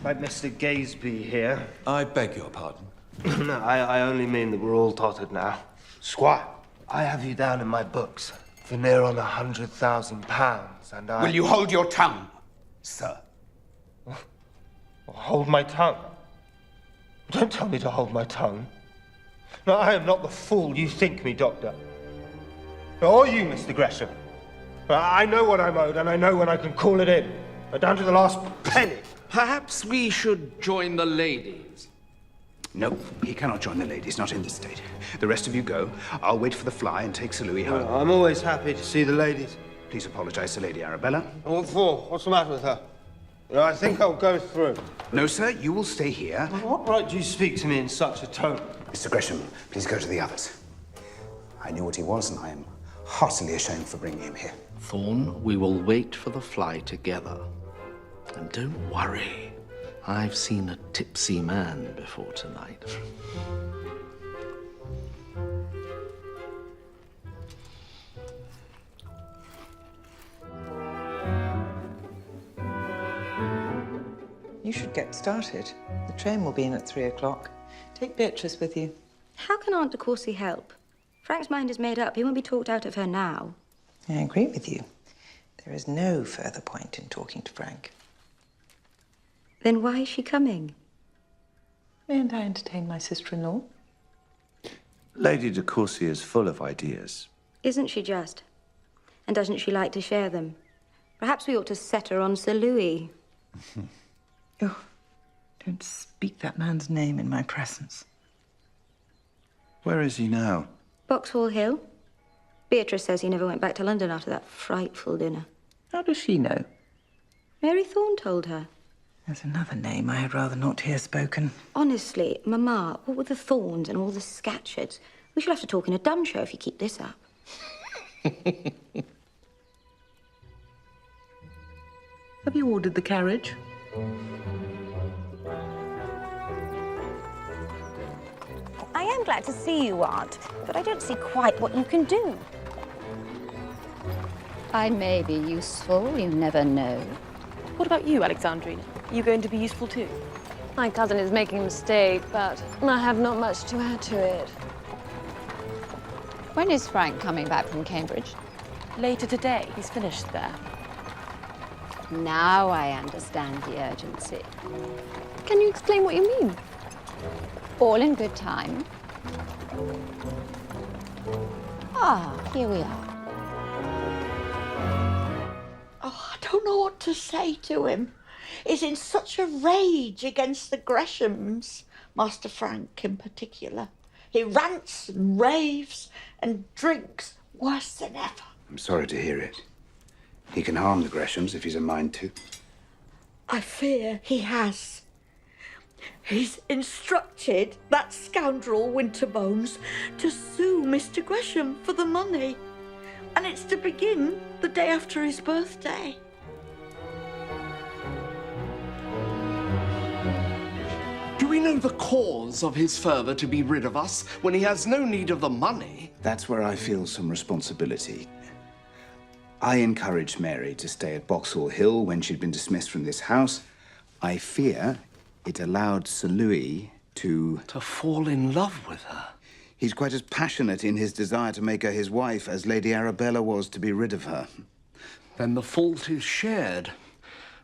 like Mr. Gaysby here. I beg your pardon. No, I only mean that we're all tottered now. Squire, I have you down in my books for near on £100,000, and I... Will you hold your tongue, sir? Hold my tongue? Don't tell me to hold my tongue. No, I am not the fool you think me, Doctor. Or you, Mr. Gresham. I know what I'm owed, and I know when I can call it in. Down to the last penny. Perhaps we should join the ladies. No, he cannot join the ladies, not in this state. The rest of you go. I'll wait for the fly and take Sir Louis home. I'm always happy to see the ladies. Please apologize to Lady Arabella. What for? What's the matter with her? I think I'll go through. No, sir, you will stay here. What right do you speak to me in such a tone? Mr. Gresham, please go to the others. I knew what he was, and I am heartily ashamed for bringing him here. Thorn, we will wait for the fly together. And don't worry. I've seen a tipsy man before tonight. You should get started. The train will be in at 3 o'clock. Take Beatrice with you. How can Aunt de Courcy help? Frank's mind is made up. He won't be talked out of her now. I agree with you. There is no further point in talking to Frank. Then why is she coming? Mayn't I entertain my sister-in-law? Lady de Courcy is full of ideas. Isn't she just? And doesn't she like to share them? Perhaps we ought to set her on Sir Louis. Oh, don't speak that man's name in my presence. Where is he now? Boxhall Hill. Beatrice says he never went back to London after that frightful dinner. How does she know? Mary Thorne told her. There's another name I had rather not hear spoken. Honestly, Mamma, what with the Thorns and all the Scatchards? We shall have to talk in a dumb show if you keep this up. Have you ordered the carriage? I am glad to see you, Aunt, but I don't see quite what you can do. I may be useful, you never know. What about you, Alexandrina? Are you going to be useful too? My cousin is making a mistake, but I have not much to add to it. When is Frank coming back from Cambridge? Later today. He's finished there. Now I understand the urgency. Can you explain what you mean? All in good time. Ah, here we are. Oh, I don't know what to say to him. He's in such a rage against the Greshams, Master Frank in particular. He rants and raves and drinks worse than ever. I'm sorry to hear it. He can harm the Greshams if he's a mind to. I fear he has. He's instructed that scoundrel Winterbones to sue Mr. Gresham for the money. And it's to begin the day after his birthday. Do we know the cause of his fervour to be rid of us when he has no need of the money? That's where I feel some responsibility. I encouraged Mary to stay at Boxhall Hill when she'd been dismissed from this house. I fear it allowed Sir Louis to fall in love with her. He's quite as passionate in his desire to make her his wife as Lady Arabella was to be rid of her. Then the fault is shared.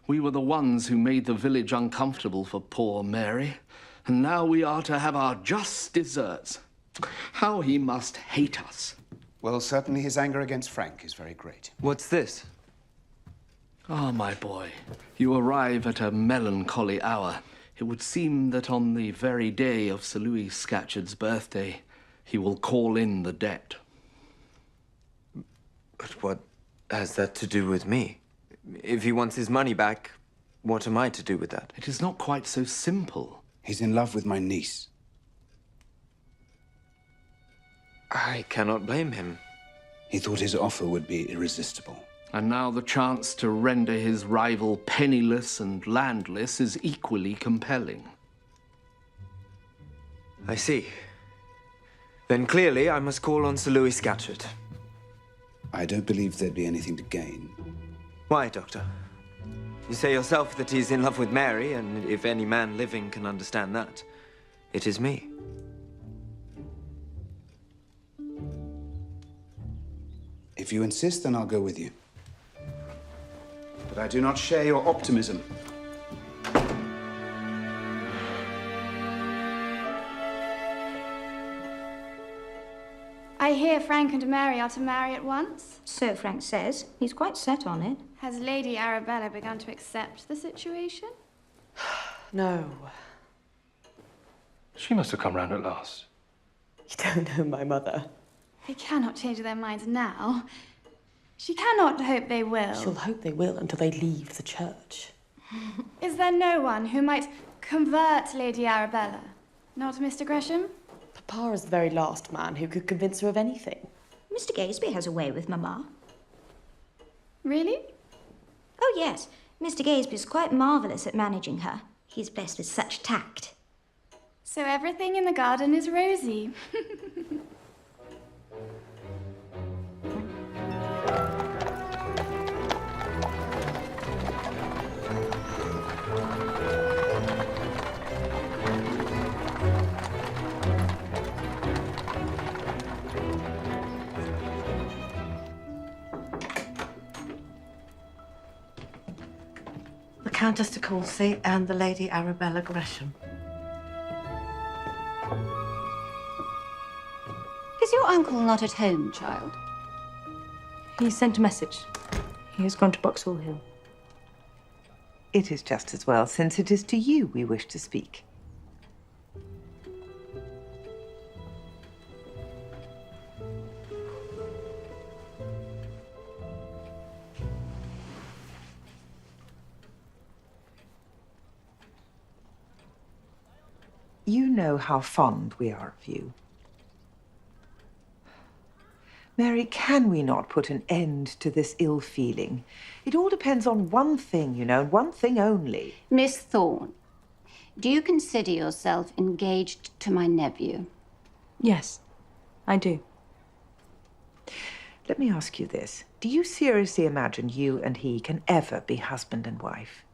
We were the ones who made the village uncomfortable for poor Mary, and now we are to have our just deserts. How he must hate us. Well, certainly his anger against Frank is very great. What's this? Ah, my boy, you arrive at a melancholy hour. It would seem that on the very day of Sir Louis Scatcherd's birthday, he will call in the debt. But what has that to do with me? If he wants his money back, what am I to do with that? It is not quite so simple. He's in love with my niece. I cannot blame him. He thought his offer would be irresistible. And now the chance to render his rival penniless and landless is equally compelling. I see. Then clearly I must call on Sir Louis Scatcherd. I don't believe there'd be anything to gain. Why, Doctor? You say yourself that he's in love with Mary, and if any man living can understand that, it is me. If you insist, then I'll go with you. But I do not share your optimism. I hear Frank and Mary are to marry at once. So Frank says. He's quite set on it. Has Lady Arabella begun to accept the situation? No. She must have come round at last. You don't know my mother. They cannot change their minds now. She cannot hope they will. She'll hope they will until they leave the church. Is there no one who might convert Lady Arabella? Not Mr. Gresham? Papa is the very last man who could convince her of anything. Mr. Gaisby has a way with Mamma. Really? Oh, yes. Mr. Gaisby's quite marvellous at managing her. He's blessed with such tact. So everything in the garden is rosy. Countess de Courcy and the Lady Arabella Gresham. Is your uncle not at home, child? He sent a message. He has gone to Boxall Hill. It is just as well, since it is to you we wish to speak. You know how fond we are of you. Mary, can we not put an end to this ill feeling? It all depends on one thing, you know, and one thing only. Miss Thorne, do you consider yourself engaged to my nephew? Yes, I do. Let me ask you this. Do you seriously imagine you and he can ever be husband and wife?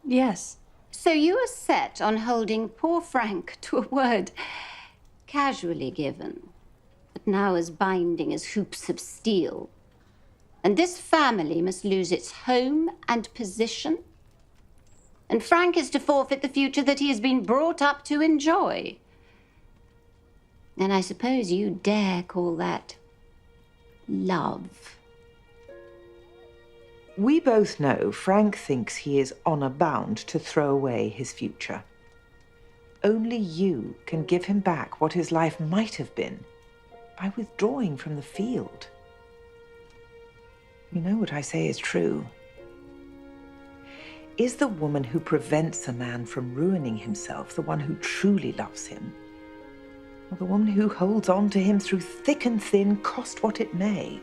Yes. So you are set on holding poor Frank to a word casually given, but now as binding as hoops of steel. And this family must lose its home and position. And Frank is to forfeit the future that he has been brought up to enjoy. And I suppose you dare call that love. We both know Frank thinks he is honor-bound to throw away his future. Only you can give him back what his life might have been by withdrawing from the field. You know what I say is true. Is the woman who prevents a man from ruining himself the one who truly loves him? Or the woman who holds on to him through thick and thin, cost what it may?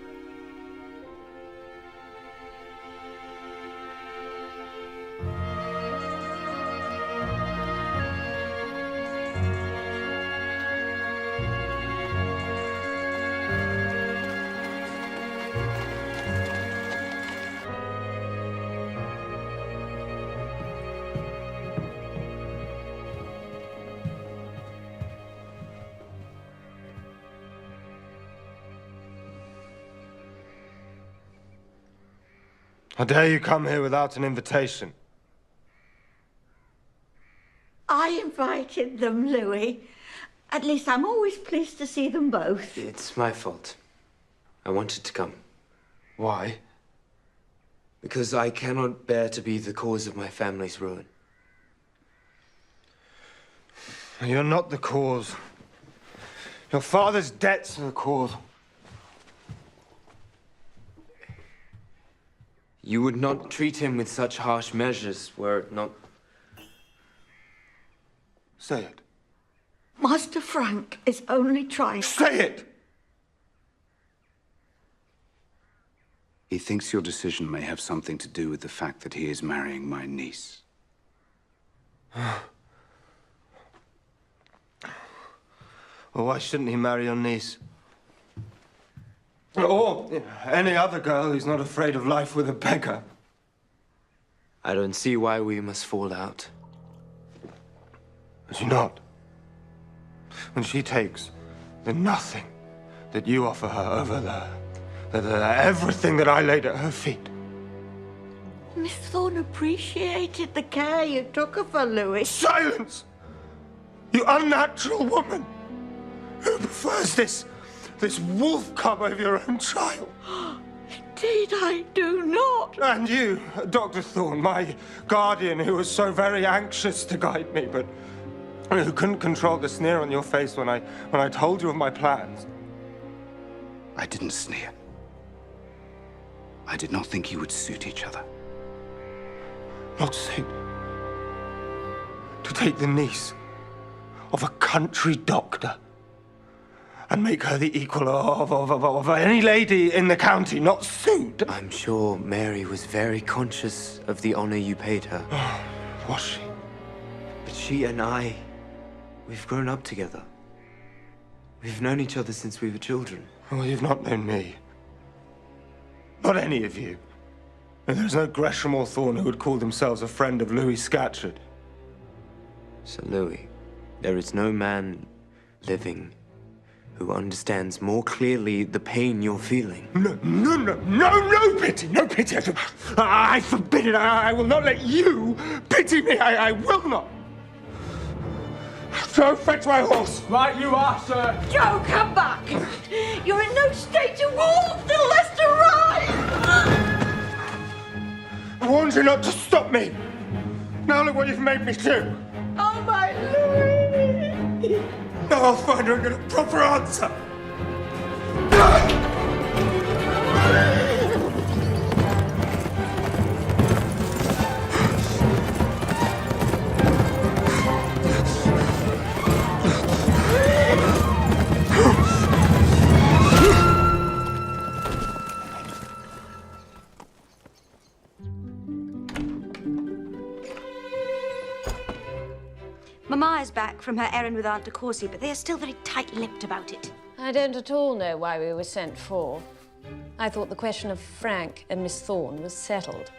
How dare you come here without an invitation? I invited them, Louis. At least I'm always pleased to see them both. It's my fault. I wanted to come. Why? Because I cannot bear to be the cause of my family's ruin. You're not the cause. Your father's debts are the cause. You would not treat him with such harsh measures were it not... Say it. Master Frank is only trying... Say it! He thinks your decision may have something to do with the fact that he is marrying my niece. Well, why shouldn't he marry your niece? Or any other girl who's not afraid of life with a beggar. I don't see why we must fall out. Do you not? When she takes the nothing that you offer her over everything that I laid at her feet. Miss Thorne appreciated the care you took of her, Louis. Silence! You unnatural woman! Who prefers this wolf cub over your own child? Indeed, I do not. And you, Dr. Thorne, my guardian, who was so very anxious to guide me, but who couldn't control the sneer on your face when I told you of my plans. I didn't sneer. I did not think you would suit each other. Not suit? To take the niece of a country doctor and make her the equal of any lady in the county, not suit? I'm sure Mary was very conscious of the honor you paid her. Was she? But she and I, we've grown up together. We've known each other since we were children. Well, you've not known me. Not any of you. And there's no Gresham or Thorne who would call themselves a friend of Louis Scatcherd. So, Louis, there is no man living who understands more clearly the pain you're feeling. No pity, no pity. I forbid it. I will not let you pity me. I will not. So fetch my horse. Right you are, sir. Joe, come back! You're in no state to walk, still less to ride! I warned you not to stop me. Now look what you've made me do. Oh, my Louis! Now I'll find her and get a proper answer. Mamma is back from her errand with Aunt de Courcy, but they are still very tight-lipped about it. I don't at all know why we were sent for. I thought the question of Frank and Miss Thorne was settled.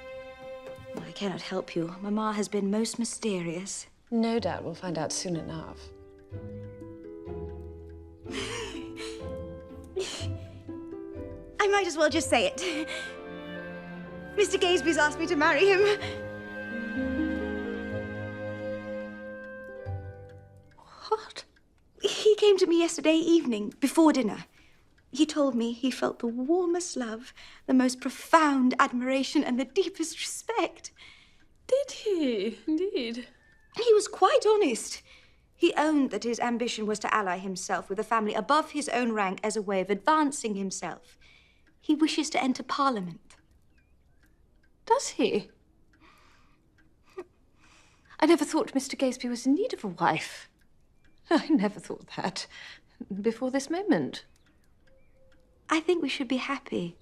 I cannot help you. Mamma has been most mysterious. No doubt we'll find out soon enough. I might as well just say it. Mr. Gazeby's asked me to marry him. What? He came to me yesterday evening, before dinner. He told me he felt the warmest love, the most profound admiration, and the deepest respect. Did he? Indeed. He was quite honest. He owned that his ambition was to ally himself with a family above his own rank as a way of advancing himself. He wishes to enter Parliament. Does he? I never thought Mr. Gazeby was in need of a wife. I never thought that before this moment. I think we should be happy.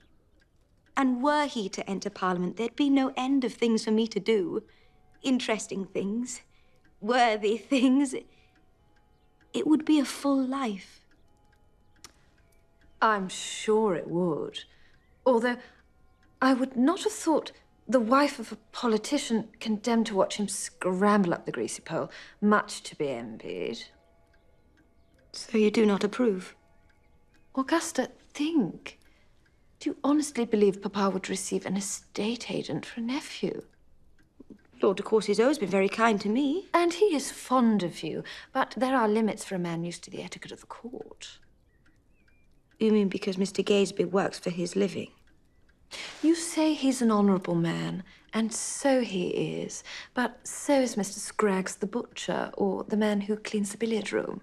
And were he to enter Parliament, there'd be no end of things for me to do. Interesting things, worthy things. It would be a full life. I'm sure it would. Although I would not have thought the wife of a politician condemned to watch him scramble up the greasy pole much to be envied. So you do not approve? Augusta, think. Do you honestly believe Papa would receive an estate agent for a nephew? Lord de Courcy's always been very kind to me. And he is fond of you, but there are limits for a man used to the etiquette of the court. You mean because Mr. Gazeby works for his living? You say he's an honourable man, and so he is, but so is Mr. Scraggs the butcher, or the man who cleans the billiard room.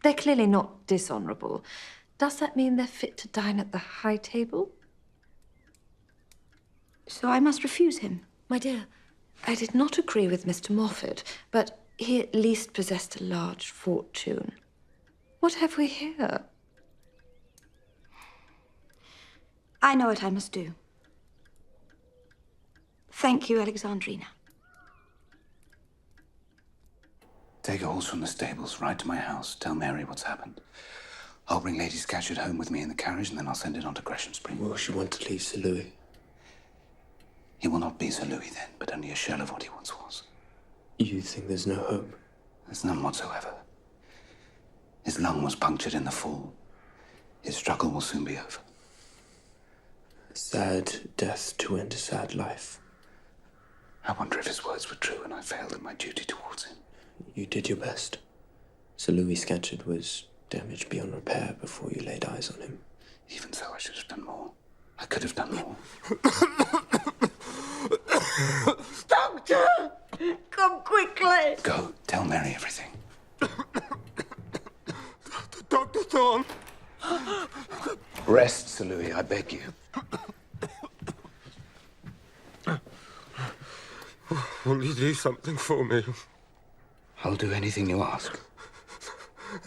They're clearly not dishonourable. Does that mean they're fit to dine at the high table? So I must refuse him? My dear, I did not agree with Mr. Moffat, but he at least possessed a large fortune. What have we here? I know what I must do. Thank you, Alexandrina. Take a horse from the stables, ride to my house, tell Mary what's happened. I'll bring Lady Scatcherd home with me in the carriage, and then I'll send it on to Greshamsbury. Will she want to leave Sir Louis? He will not be Sir Louis then, but only a shell of what he once was. You think there's no hope? There's none whatsoever. His lung was punctured in the fall. His struggle will soon be over. A sad death to end a sad life. I wonder if his words were true and I failed in my duty towards him. You did your best. Sir Louis Scatcherd was damaged beyond repair before you laid eyes on him. Even so, I should have done more. I could have done more. Doctor! Come quickly! Go, tell Mary everything. Dr. Thorne! Rest, Sir Louis, I beg you. Will you do something for me? I'll do anything you ask.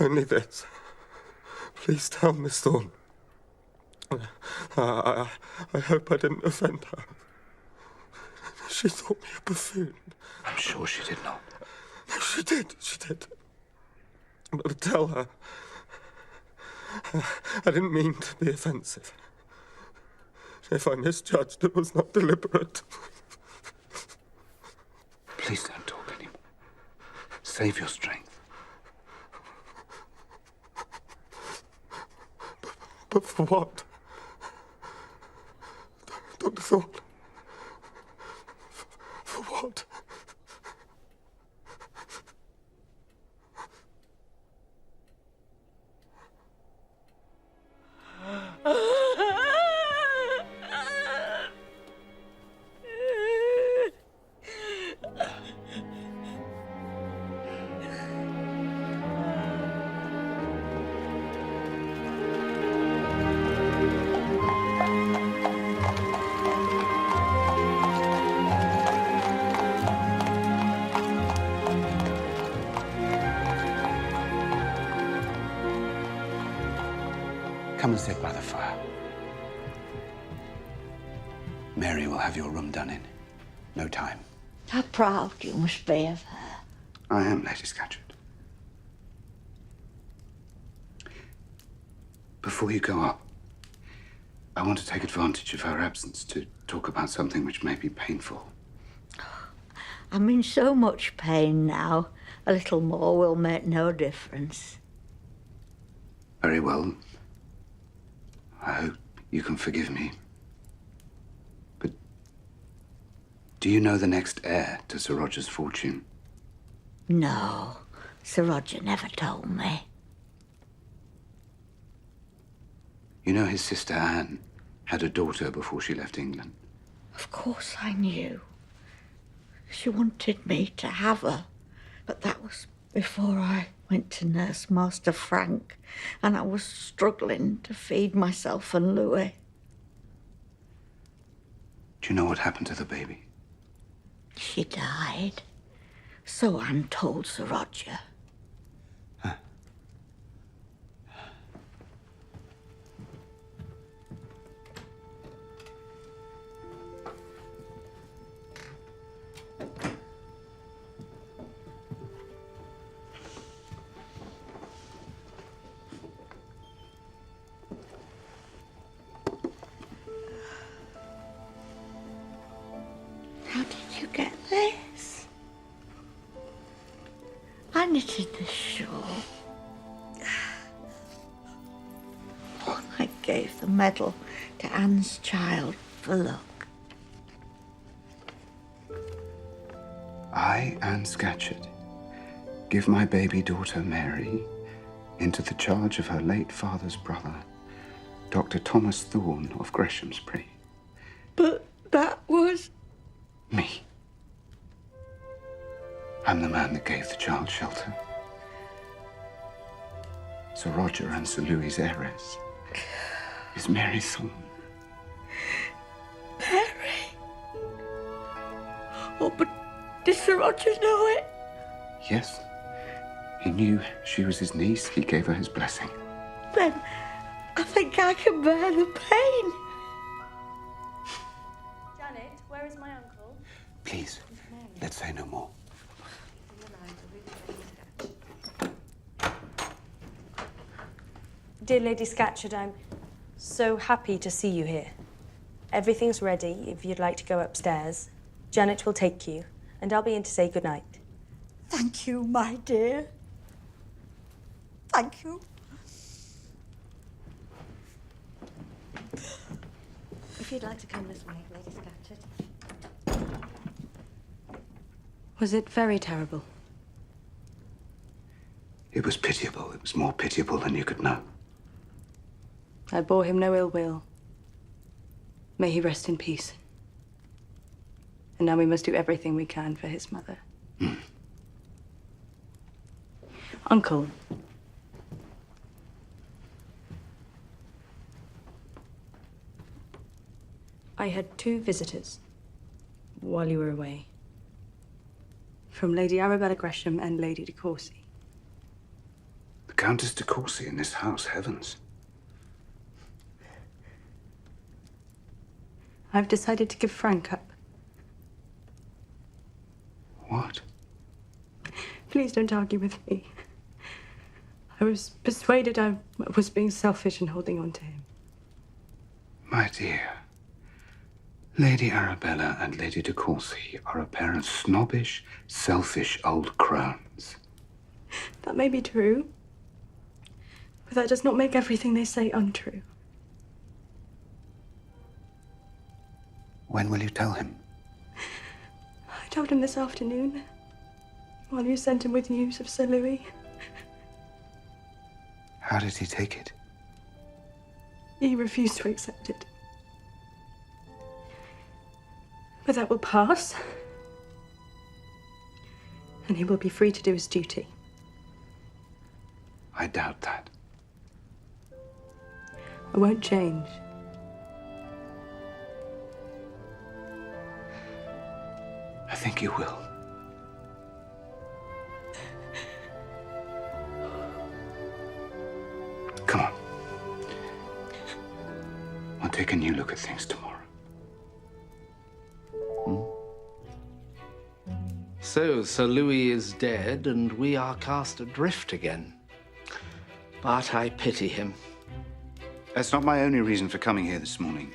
Only this. Please tell Miss Thorne. I hope I didn't offend her. She thought me a buffoon. I'm sure she did not. No, she did. But tell her. I didn't mean to be offensive. If I misjudged, it was not deliberate. Please don't talk anymore. Save your strength. For what? Dr. Thorne? For what? Come and sit by the fire. Mary will have your room done in no time. How proud you must be of her. I am, Lady Scatcherd. Before you go up, I want to take advantage of her absence to talk about something which may be painful. I'm in so much pain now. A little more will make no difference. Very well. I hope you can forgive me. But do you know the next heir to Sir Roger's fortune? No, Sir Roger never told me. You know his sister Anne had a daughter before she left England. Of course I knew. She wanted me to have her, but that was before I went to nurse Master Frank, and I was struggling to feed myself and Louis. Do you know what happened to the baby? She died. So Anne told Sir Roger. How did you get this? I knitted this shawl. I gave the medal to Anne's child for luck. I, Anne Scatcherd, give my baby daughter Mary into the charge of her late father's brother, Dr. Thomas Thorne of Greshamsbury. But that was... Me. I'm the man that gave the child shelter. Sir Roger and Sir Louis's heiress is Mary Thorne. Mary? Oh, but did Sir Roger know it? Yes. He knew she was his niece. He gave her his blessing. Then I think I can bear the pain. Janet, where is my uncle? Please, let's say no more. Dear Lady Scatcherd, I'm so happy to see you here. Everything's ready if you'd like to go upstairs. Janet will take you, and I'll be in to say goodnight. Thank you, my dear. Thank you. If you'd like to come this way, Lady Scatcherd. Was it very terrible? It was pitiable. It was more pitiable than you could know. I bore him no ill will. May he rest in peace. And now we must do everything we can for his mother. Uncle. I had 2 visitors while you were away. From Lady Arabella Gresham and Lady de Courcy. The Countess de Courcy in this house, heavens. I've decided to give Frank up. What? Please don't argue with me. I was persuaded I was being selfish in holding on to him. My dear, Lady Arabella and Lady de Courcy are a pair of snobbish, selfish old crones. That may be true, but that does not make everything they say untrue. When will you tell him? I told him this afternoon, while you sent him with news of Sir Louis. How did he take it? He refused to accept it. But that will pass. And he will be free to do his duty. I doubt that. I won't change. I think you will. Come on. I'll take a new look at things tomorrow. So, Sir Louis is dead, and we are cast adrift again. But I pity him. That's not my only reason for coming here this morning.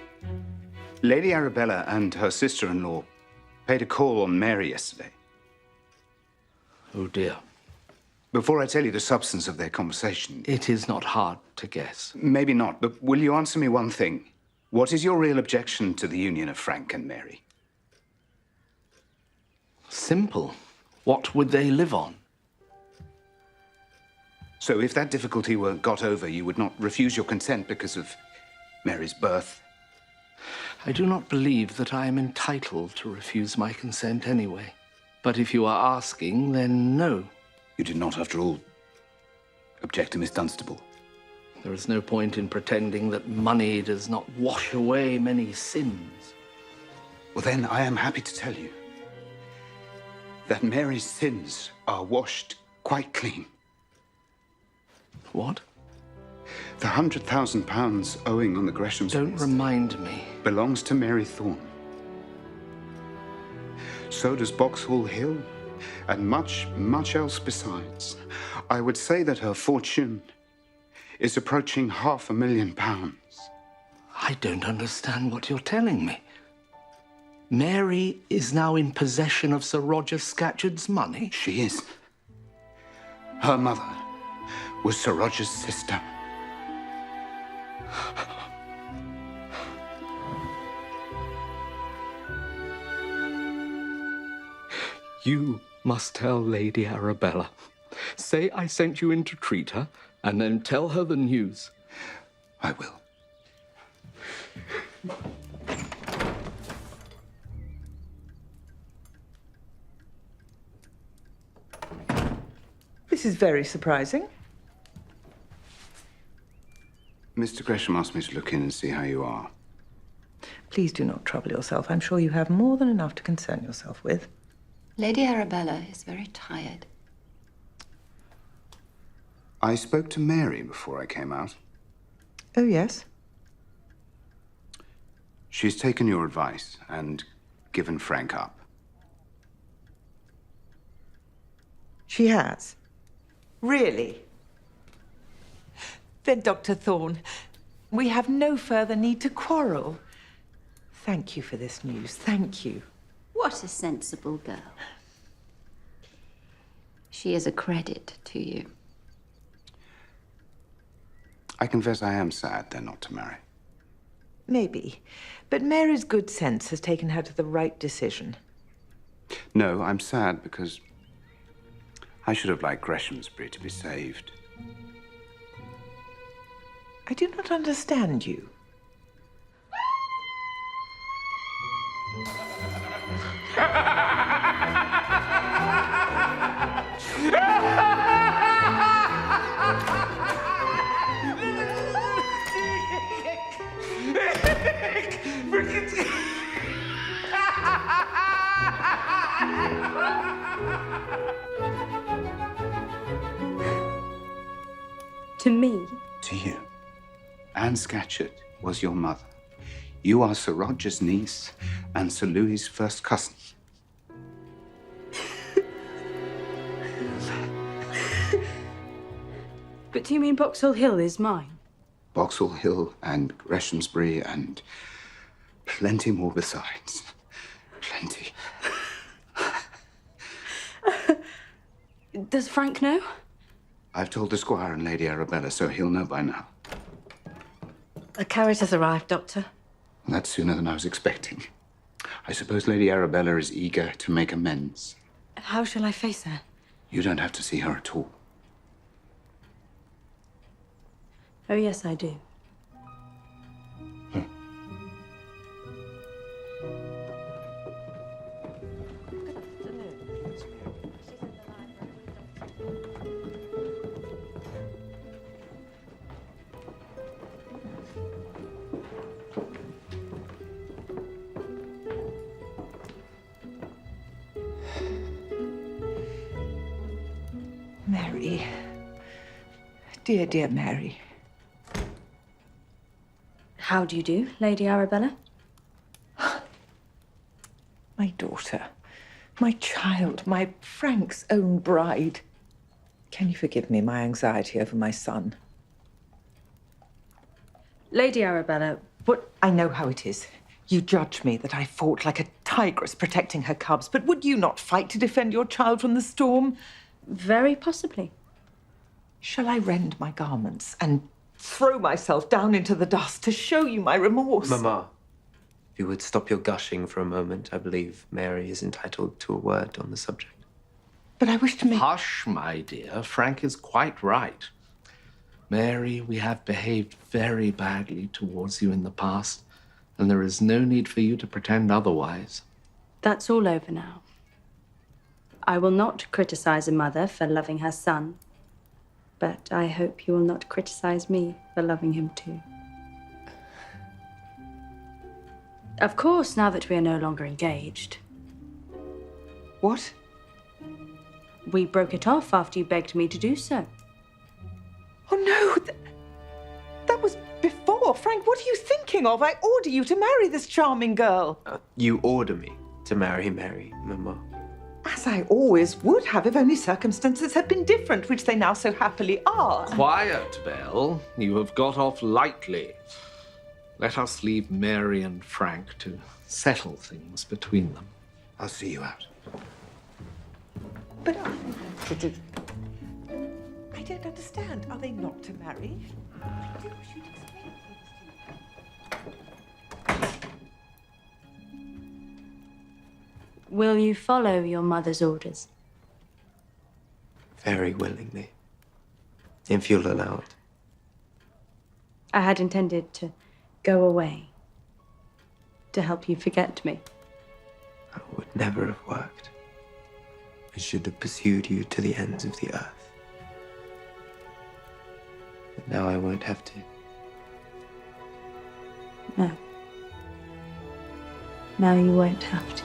Lady Arabella and her sister-in-law paid a call on Mary yesterday. Oh, dear. Before I tell you the substance of their conversation... It is not hard to guess. Maybe not, but will you answer me one thing? What is your real objection to the union of Frank and Mary? Simple. What would they live on? So if that difficulty were got over, you would not refuse your consent because of Mary's birth? I do not believe that I am entitled to refuse my consent anyway. But if you are asking, then no. You did not, after all, object to Miss Dunstable? There is no point in pretending that money does not wash away many sins. Well, then I am happy to tell you that Mary's sins are washed quite clean. What? The £100,000 owing on the Gresham's... Don't remind me. ...belongs to Mary Thorne. So does Boxhall Hill, and much, much else besides. I would say that her fortune is approaching £500,000. I don't understand what you're telling me. Mary is now in possession of Sir Roger Scatcherd's money? She is. Her mother was Sir Roger's sister. You must tell Lady Arabella. Say I sent you in to treat her, and then tell her the news. I will. This is very surprising. Mr. Gresham asked me to look in and see how you are. Please do not trouble yourself. I'm sure you have more than enough to concern yourself with. Lady Arabella is very tired. I spoke to Mary before I came out. Oh, yes? She's taken your advice and given Frank up. She has? Really? Then, Dr. Thorne, we have no further need to quarrel. Thank you for this news. Thank you. What a sensible girl. She is a credit to you. I confess I am sad they're not to marry. Maybe. But Mary's good sense has taken her to the right decision. No, I'm sad because I should have liked Greshamsbury to be saved. I do not understand you. To me? To you. Anne Scatcherd was your mother. You are Sir Roger's niece and Sir Louis's first cousin. But do you mean Boxall Hill is mine? Boxall Hill and Greshamsbury and plenty more besides. Plenty. Does Frank know? I've told the Squire and Lady Arabella, so he'll know by now. A carriage has arrived, Doctor. That's sooner than I was expecting. I suppose Lady Arabella is eager to make amends. How shall I face her? You don't have to see her at all. Oh, yes, I do. Mary. Dear, dear Mary. How do you do, Lady Arabella? My daughter, my child, my Frank's own bride. Can you forgive me my anxiety over my son? Lady Arabella, what? I know how it is. You judge me that I fought like a tigress protecting her cubs, but would you not fight to defend your child from the storm? Very possibly. Shall I rend my garments and throw myself down into the dust to show you my remorse? Mamma, if you would stop your gushing for a moment, I believe Mary is entitled to a word on the subject. But I wish to make... Hush, my dear. Frank is quite right. Mary, we have behaved very badly towards you in the past, and there is no need for you to pretend otherwise. That's all over now. I will not criticize a mother for loving her son, but I hope you will not criticize me for loving him too. Of course, now that we are no longer engaged. What? We broke it off after you begged me to do so. Oh, no! That was before. Frank, what are you thinking of? I order you to marry this charming girl. You order me to marry Mary, Mamma. As I always would have if only circumstances had been different, which they now so happily are. Quiet, Belle. You have got off lightly. Let us leave Mary and Frank to settle things between them. I'll see you out. But I don't understand. Are they not to marry? I do wish you'd explain things to me. Will you follow your mother's orders? Very willingly, if you'll allow it. I had intended to go away to help you forget me. That would never have worked. I should have pursued you to the ends of the earth. But now I won't have to. No. Now you won't have to.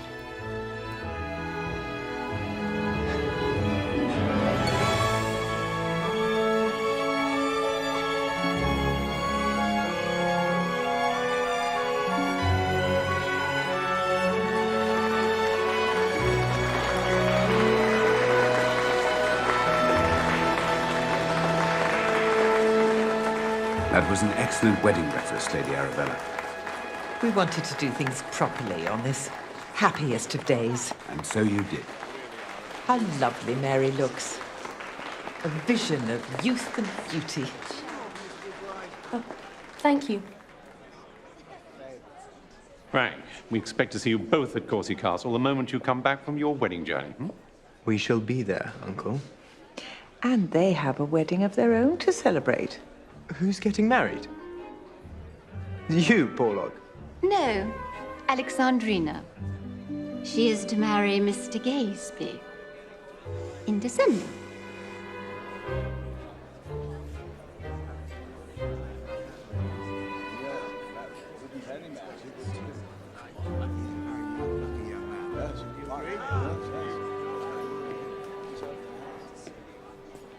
That was an excellent wedding breakfast, Lady Arabella. We wanted to do things properly on this happiest of days. And so you did. How lovely Mary looks. A vision of youth and beauty. Oh, thank you. Frank, we expect to see you both at Courcy Castle the moment you come back from your wedding journey. We shall be there, Uncle. And they have a wedding of their own to celebrate. Who's getting married? You, Porlock. No, Alexandrina. She is to marry Mr. Gaisby in December.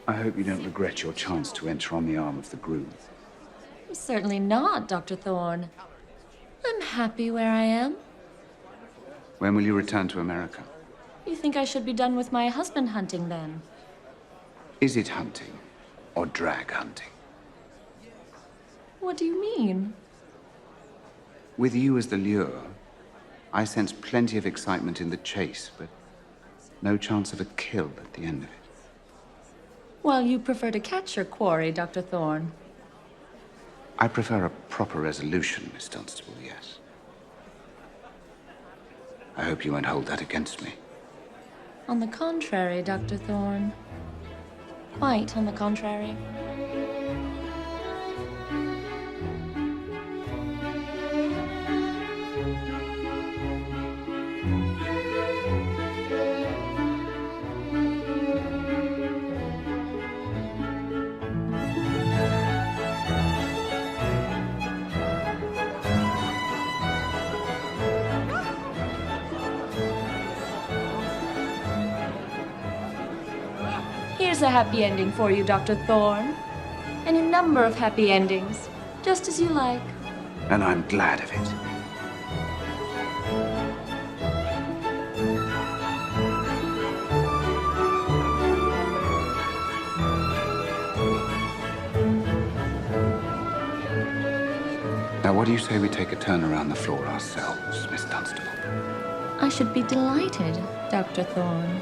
I hope you don't regret your chance to enter on the arm of the groom. Certainly not, Dr. Thorne. I'm happy where I am. When will you return to America? You think I should be done with my husband hunting then? Is it hunting or drag hunting? What do you mean? With you as the lure, I sense plenty of excitement in the chase, but no chance of a kill at the end of it. Well, you prefer to catch your quarry, Dr. Thorne. I prefer a proper resolution, Miss Dunstable, yes. I hope you won't hold that against me. On the contrary, Dr. Thorne. Quite on the contrary. Here's a happy ending for you, Dr. Thorne. And a number of happy endings, just as you like. And I'm glad of it. Now, what do you say we take a turn around the floor ourselves, Miss Dunstable? I should be delighted, Dr. Thorne.